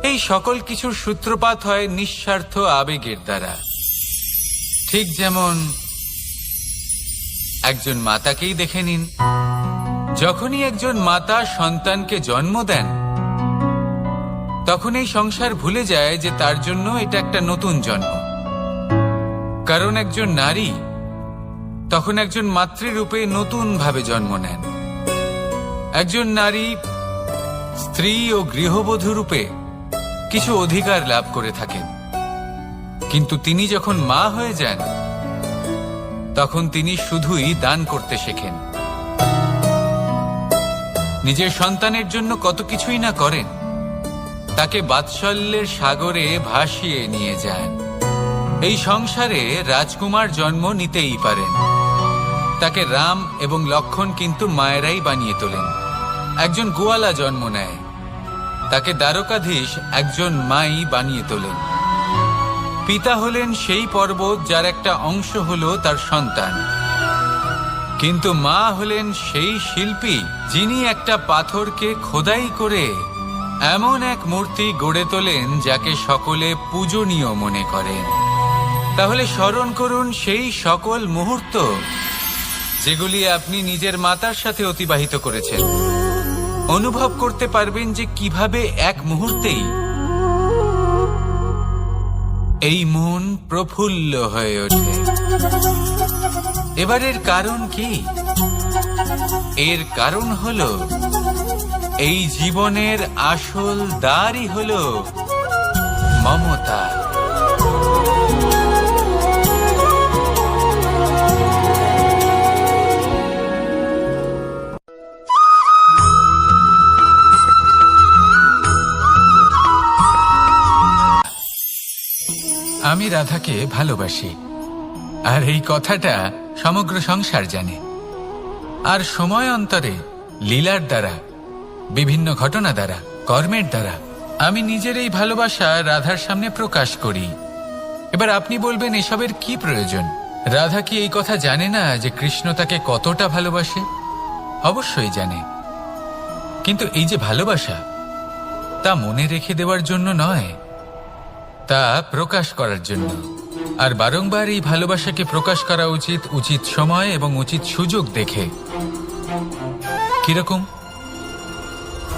এই সকল কিছুর সূত্রপাত হয় নিঃস্বার্থ আবেগের দ্বারা। ঠিক যেমন একজন মাতাকেই দেখে নিন। যখনই একজন মাতা সন্তানকে জন্ম দেন, তখন এই সংসার ভুলে যায় যে তার জন্য এটা একটা নতুন জন্ম। কারণ একজন নারী তখন একজন মাতৃরূপে নতুন ভাবে জন্ম নেন। একজন নারী স্ত্রী ও গৃহবধূ রূপে কিছু অধিকার লাভ করে থাকেন, কিন্তু তিনি যখন মা হয়ে যান তখন তিনি শুধুই দান করতে শেখেন। নিজের সন্তানের জন্য কত কিছুই না করেন, তাকে বাৎসল্যের সাগরে ভাসিয়ে নিয়ে যান। এই সংসারে রাজকুমার জন্ম নিতেই পারেন, তাকে রাম এবং লক্ষণ কিন্তু মায়েরাই বানিয়ে তোলেন। একজন গোয়ালা জন্ম নেয়, তাকে দ্বারকাধীশ একজন মাই বানিয়ে তোলেন। পিতা হলেন সেই পর্বত যার একটা অংশ হলো তার সন্তান, কিন্তু মা হলেন সেই শিল্পী যিনি একটা পাথরকে খোদাই করে এমন এক মূর্তি গড়ে তোলেন যাকে সকলে পূজনীয় মনে করেন। তাহলে স্মরণ করুন সেই সকল মুহূর্ত যেগুলি আপনি নিজের মাতার সাথে অতিবাহিত করেছেন। অনুভব করতে পারবেন যে কিভাবে এক মুহূর্তেই এই মন প্রফুল্ল হয়ে ওঠে। এবারের কারণ কি? এর কারণ হলো এই জীবনের আসল দ্বারই হলো মমতা। আমি রাধাকে ভালোবাসি, আর এই কথাটা সমগ্র সংসার জানে। আর সময় অন্তরে লীলার দ্বারা, বিভিন্ন ঘটনা দ্বারা, কর্মের দ্বারা আমি নিজের এই ভালোবাসা রাধার সামনে প্রকাশ করি। এবার আপনি বলবেন, এসবের কি প্রয়োজন? রাধা কি এই কথা জানে না যে কৃষ্ণ তাকে কতটা ভালোবাসে? অবশ্যই জানে, কিন্তু এই যে ভালোবাসা, তা মনে রেখে দেওয়ার জন্য নয়, তা প্রকাশ করার জন্য। আর বারংবার এই ভালোবাসাকে প্রকাশ করা উচিত, উচিত সময় এবং উচিত সুযোগ দেখে। কিরকম?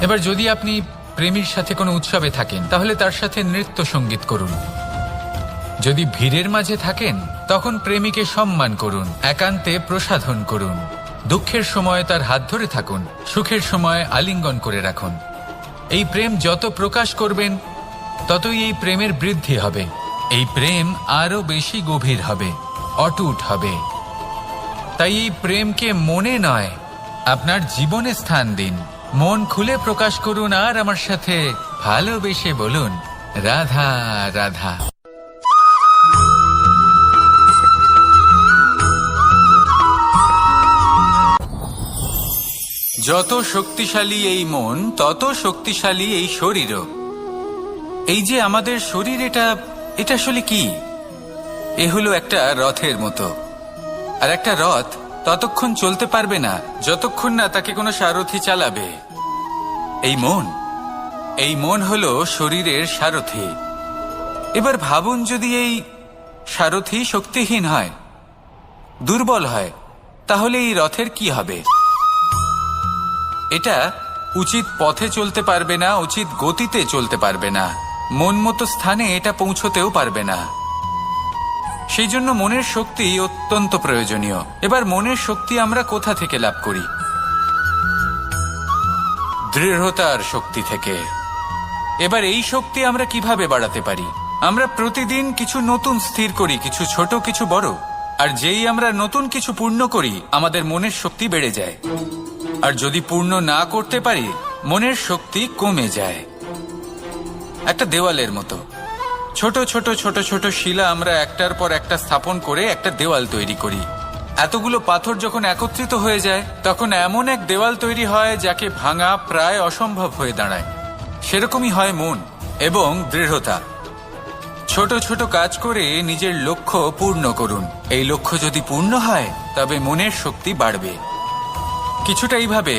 এবার যদি আপনি প্রেমীর সাথে কোনো উৎসবে থাকেন, তাহলে তার সাথে নৃত্য সঙ্গীত করুন। যদি ভিড়ের মাঝে থাকেন, তখন প্রেমীকে সম্মান করুন, একান্তে প্রসাধন করুন। দুঃখের সময় তার হাত ধরে থাকুন, সুখের সময় আলিঙ্গন করে রাখুন। এই প্রেম যত প্রকাশ করবেন, ততই এই প্রেমের বৃদ্ধি হবে। এই প্রেম আরো বেশি গভীর হবে, অটুট হবে। তাই এই প্রেমকে মনে নয়, আপনার জীবনে স্থান দিন। মন খুলে প্রকাশ করুন, আর আমার সাথে ভালোবেসে বলুন, রাধা রাধা। যত শক্তিশালী এই মন, তত শক্তিশালী এই শরীরও। এই যে আমাদের শরীর, এটা আসলে কি? এ হলো একটা রথের মতো। আর একটা রথ ততক্ষণ চলতে পারবে না যতক্ষণ না তাকে কোনো সারথি চালাবে। এই মন হলো শরীরের সারথি। এবার ভাবুন, যদি এই সারথি শক্তিহীন হয়, দুর্বল হয়, তাহলে এই রথের কি হবে? এটা উচিত পথে চলতে পারবে না, উচিত গতিতে চলতে পারবে না, মন মতো স্থানে এটা পৌঁছতেও পারবে না। সেই জন্য মনের শক্তি অত্যন্ত প্রয়োজনীয়। এবার মনের শক্তি আমরা কোথা থেকে লাভ করি? দৃঢ়তার শক্তি থেকে। এবার এই শক্তি আমরা কিভাবে বাড়াতে পারি? আমরা প্রতিদিন কিছু নতুন স্থির করি, কিছু ছোট, কিছু বড়। আর যেই আমরা নতুন কিছু পূর্ণ করি, আমাদের মনের শক্তি বেড়ে যায়। আর যদি পূর্ণ না করতে পারি, মনের শক্তি কমে যায়। একটা দেওয়ালের মতো ছোট ছোট ছোট ছোট শিলা আমরা একটার পর একটা স্থাপন করে একটা দেওয়াল তৈরি করি। এতগুলো পাথর যখন একত্রিত হয়ে যায়, তখন এমন এক দেওয়াল তৈরি হয় যাকে ভাঙা প্রায় অসম্ভব হয়ে দাঁড়ায়। সেরকমই হয় মন এবং দৃঢ়তা। ছোট ছোট কাজ করে নিজের লক্ষ্য পূর্ণ করুন। এই লক্ষ্য যদি পূর্ণ হয়, তবে মনের শক্তি বাড়বে। কিছুটা এইভাবে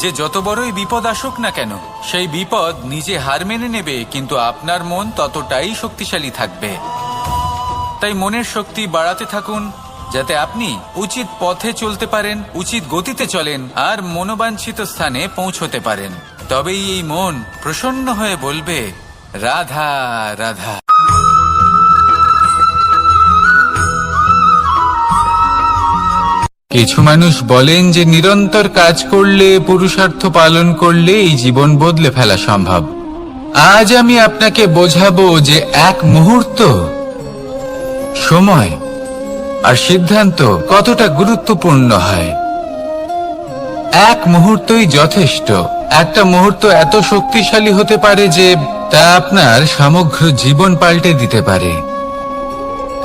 যে যত বড়ই বিপদ আসুক না কেন, সেই বিপদ নিজে হার মেনে নেবে, কিন্তু আপনার মন ততটাই শক্তিশালী থাকবে। তাই মনের শক্তি বাড়াতে থাকুন, যাতে আপনি উচিত পথে চলতে পারেন, উচিত গতিতে চলেন, আর মনোবাঞ্ছিত স্থানে পৌঁছতে পারেন। তবেই এই মন প্রসন্ন হয়ে বলবে, রাধা রাধা। কিছু মানুষ বলেন যে নিরন্তর কাজ করলে, পুরুষার্থ পালন করলে এই জীবন বদলে ফেলা সম্ভব। আজ আমি আপনাকে বোঝাবো যে এক মুহূর্ত, সময় আর সিদ্ধান্ত কতটা গুরুত্বপূর্ণ হয়। এক মুহূর্তই যথেষ্ট। একটা মুহূর্ত এত শক্তিশালী হতে পারে যে তা আপনার সমগ্র জীবন পাল্টে দিতে পারে।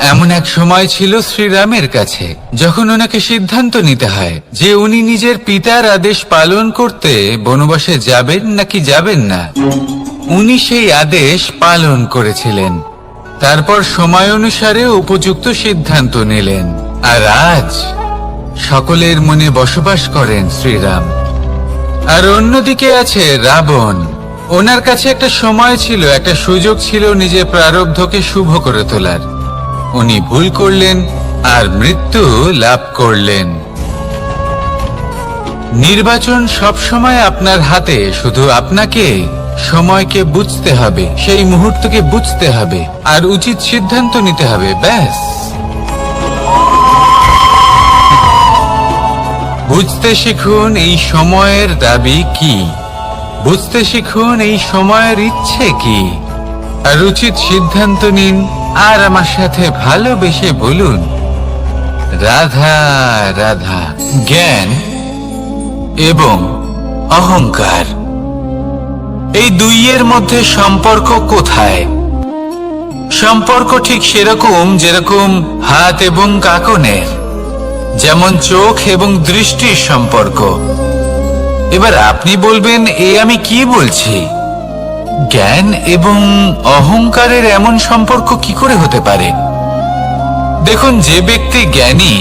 এমন এক সময় ছিল শ্রীরামের কাছে যখন ওনাকে সিদ্ধান্ত নিতে হয় যে উনি নিজের পিতার আদেশ পালন করতে বনবাসে যাবেন নাকি যাবেন না। উনি সেই আদেশ পালন করেছিলেন, তারপর সময় অনুসারে উপযুক্ত সিদ্ধান্ত নিলেন। আর আজ সকলের মনে বসবাস করেন শ্রীরাম। আর অন্যদিকে আছে রাবণ। ওনার কাছে একটা সময় ছিল, একটা সুযোগ ছিল নিজের প্রারব্ধকে শুভ করে তোলার। উনি ভুল করলেন আর মৃত্যু লাভ করলেন। নির্বাচন সবসময় আপনার হাতে, শুধু আপনাকে সময়কে বুঝতে হবে, সেই মুহূর্তকে বুঝতে হবে আর উচিত সিদ্ধান্ত নিতে হবে, ব্যাস। বুঝতে শিখুন এই সময়ের দাবি কি, বুঝতে শিখুন এই সময়ের ইচ্ছে কি, আর উচিত সিদ্ধান্ত নিন। আর আমার সাথে ভালোবেসে বলুন, রাধা রাধা। জ্ঞান এবং অহংকার, এই দুইয়ের মধ্যে সম্পর্ক কোথায়? সম্পর্ক ঠিক সেরকম যেরকম হাত এবং কাঁকনের, যেমন চোখ এবং দৃষ্টির সম্পর্ক। এবার আপনি বলবেন, এ আমি কি বলছি? জ্ঞান এবং অহংকারের এমন সম্পর্ক কি করে হতে পারে? দেখুন, যে ব্যক্তি জ্ঞানী,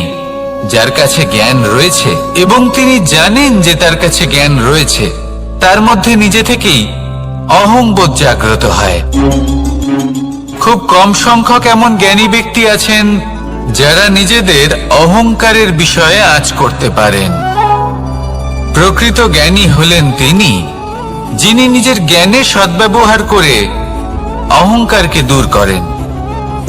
যার কাছে জ্ঞান রয়েছে এবং তিনি জানেন যে তার কাছে জ্ঞান রয়েছে, তার মধ্যে নিজে থেকেই অহংবোধ জাগ্রত হয়। খুব কম সংখ্যক এমন জ্ঞানী ব্যক্তি আছেন যারা নিজেদের অহংকারের বিষয়ে আঁচ করতে পারেন। প্রকৃত জ্ঞানী হলেন তিনি, যিনি নিজের জ্ঞানের সদ্ব্যবহার করে অহংকারকে দূর করেন।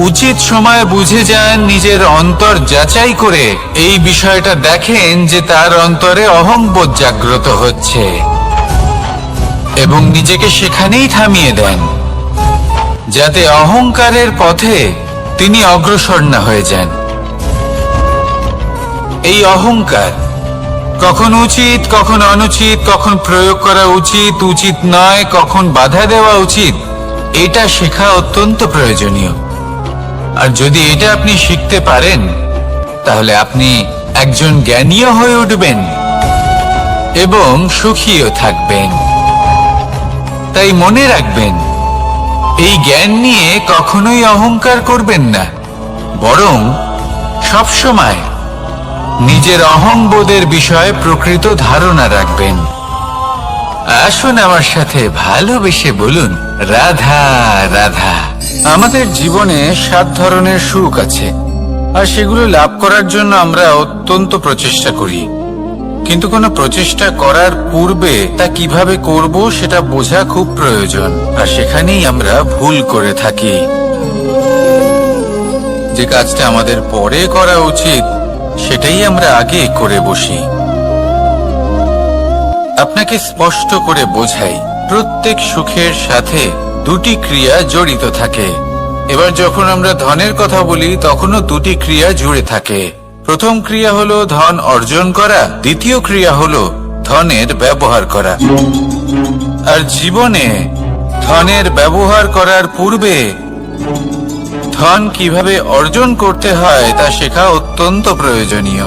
উচিত সময় বুঝে যান, নিজের অন্তর যাচাই করে এই বিষয়টা দেখেন যে তার অন্তরে অহংবোধ জাগ্রত হচ্ছে এবং নিজেকে সেখানেই থামিয়ে দেন, যাতে অহংকারের পথে তিনি অগ্রসর না হয়ে যান। এই অহংকার কখন উচিত, কখন অনুচিত, কখন প্রয়োগ করা উচিত, উচিত নয়, কখন বাধা দেওয়া উচিত, এটা শেখা অত্যন্ত প্রয়োজনীয়। আর যদি এটা আপনি শিখতে পারেন, তাহলে আপনি একজন জ্ঞানীও হয়ে উঠবেন এবং সুখীও থাকবেন। তাই মনে রাখবেন, এই জ্ঞান নিয়ে কখনোই অহংকার করবেন না, বরং সবসময় নিজের অহংবোধের বিষয়ে প্রকৃত ধারণা রাখবেন। আসুন আমার সাথে ভালোবেসে বলুন, রাধা রাধা। আমাদের জীবনে 7 ধরনের সুখ আছে, আর সেগুলো লাভ করার জন্য আমরা অত্যন্ত প্রচেষ্টা করি। কিন্তু কোনো প্রচেষ্টা করার পূর্বে তা কিভাবে করব সেটা বোঝা খুব প্রয়োজন, আর সেখানেই আমরা ভুল করে থাকি। যে কাজটা আমাদের পরে করা উচিত, সেটাই আমরা আগে করে বসি। আপনাকে স্পষ্ট করে বোঝাই, প্রত্যেক সুখের সাথে 2টি ক্রিয়া জড়িত থাকে। এবার যখন আমরা ধনের কথা বলি, তখনও 2টি ক্রিয়া জুড়ে থাকে। প্রথম ক্রিয়া হলো ধন অর্জন করা, দ্বিতীয় ক্রিয়া হলো ধনের ব্যবহার করা। আর জীবনে ধনের ব্যবহার করার পূর্বে ধন কিভাবে অর্জন করতে হয় তা শেখা অত্যন্ত প্রয়োজনীয়।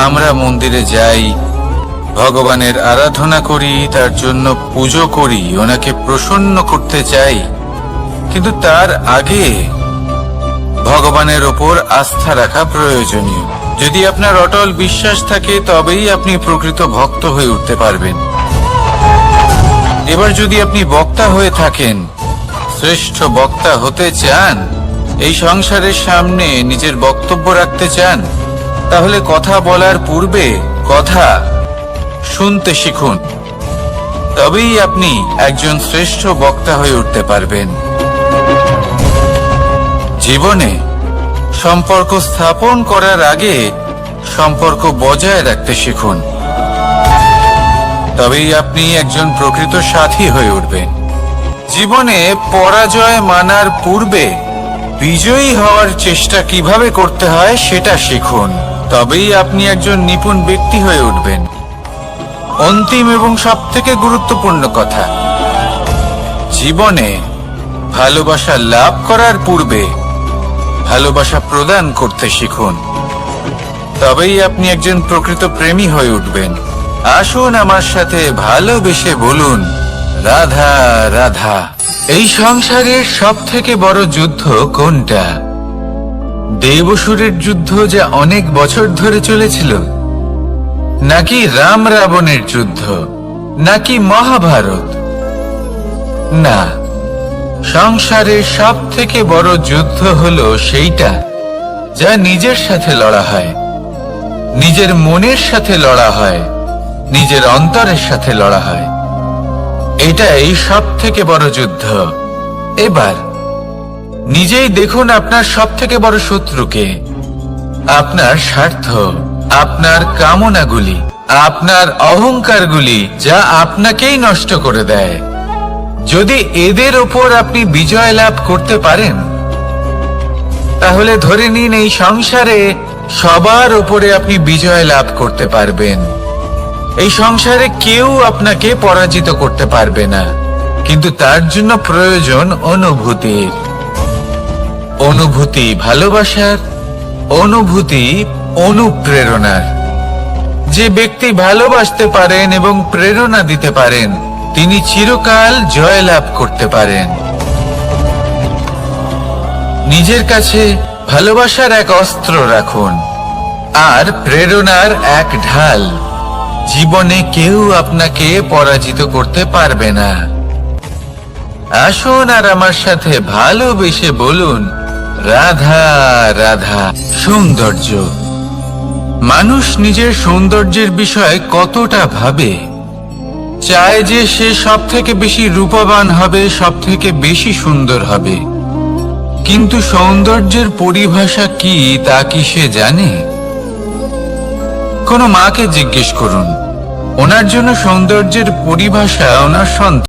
আমরা মন্দিরে যাই, ভগবানের আরাধনা করি, তার জন্য পুজো করি, ওনাকে প্রসন্ন করতে চাই, কিন্তু তার আগে ভগবানের ওপর আস্থা রাখা প্রয়োজনীয়। যদি আপনার অটল বিশ্বাস থাকে, তবেই আপনি প্রকৃত ভক্ত হয়ে উঠতে পারবেন। এবার যদি আপনি বক্তা হয়ে থাকেন, শ্রেষ্ঠ বক্তা হতে চান, এই সংসারের সামনে নিজের বক্তব্য রাখতে চান, তাহলে কথা বলার পূর্বে কথা শুনতে শিখুন। তবেই আপনি একজন শ্রেষ্ঠ বক্তা হয়ে উঠতে পারবেন। জীবনে সম্পর্ক স্থাপন করার আগে সম্পর্ক বজায় রাখতে শিখুন, তবেই আপনি একজন প্রকৃত সাথী হয়ে উঠবেন। জীবনে পরাজয় মানার পূর্বে বিজয়ী হওয়ার চেষ্টা কিভাবে করতে হয় সেটা শিখুন, তবেই আপনি একজন নিপুণ ব্যক্তি হয়ে উঠবেন। অন্তিম এবং সবথেকে গুরুত্বপূর্ণ কথা, জীবনে ভালোবাসা লাভ করার পূর্বে ভালোবাসা প্রদান করতে শিখুন, তবেই আপনি একজন প্রকৃত প্রেমী হয়ে উঠবেন। আসুন আমার সাথে ভালোবেসে বলুন, রাধা রাধা। এই সংসারের সব থেকে বড় যুদ্ধ কোনটা? দেব-অসুরের যুদ্ধ, যা অনেক বছর ধরে চলেছিল, নাকি রাম রাবণের যুদ্ধ, নাকি মহাভারত? না, সংসারের সব থেকে বড় যুদ্ধ হলো সেইটা যা নিজের সাথে লড়া হয়, নিজের মনের সাথে লড়া হয়, নিজের অন্তরের সাথে লড়া হয়। এটাই সব থেকে বড় যুদ্ধ। এবার নিজেই দেখুন আপনার সব থেকে বড় শত্রুকে। আপনার স্বার্থ, আপনার কামনাগুলি, আপনার অহংকারগুলি, যা আপনাকেই নষ্ট করে দেয়। যদি এদের ওপর আপনি বিজয় লাভ করতে পারেন, তাহলে ধরে নিন এই সংসারে সবার ওপরে আপনি বিজয় লাভ করতে পারবেন। এই সংসারে কেউ আপনাকে পরাজিত করতে পারবে না, কিন্তু তার জন্য প্রয়োজন অনুভূতির। অনুভূতি ভালোবাসার, অনুভূতি অনুপ্রেরণার। যে ব্যক্তি ভালোবাসতে পারেন এবং প্রেরণা দিতে পারেন, তিনি চিরকাল জয় লাভ করতে পারেন। নিজের কাছে ভালোবাসার এক অস্ত্র রাখুন আর প্রেরণার এক ঢাল। জীবনে কেউ আপনাকে পরাজিত করতে পারবে না। আসুন আর আমার সাথে ভালোবেসে বলুন, রাধা রাধা। সৌন্দর্য। মানুষ নিজের সৌন্দর্যের বিষয়ে কতটা ভাবে, চায় যে সে সব থেকে বেশি রূপবান হবে, সব থেকে বেশি সুন্দর হবে। কিন্তু সৌন্দর্যের পরিভাষা কি তা কি সে জানে? কোনো মাকে জিজ্ঞেস করুন, ওনার জন্য সৌন্দর্যের পরিভাষা ওনার সন্তান।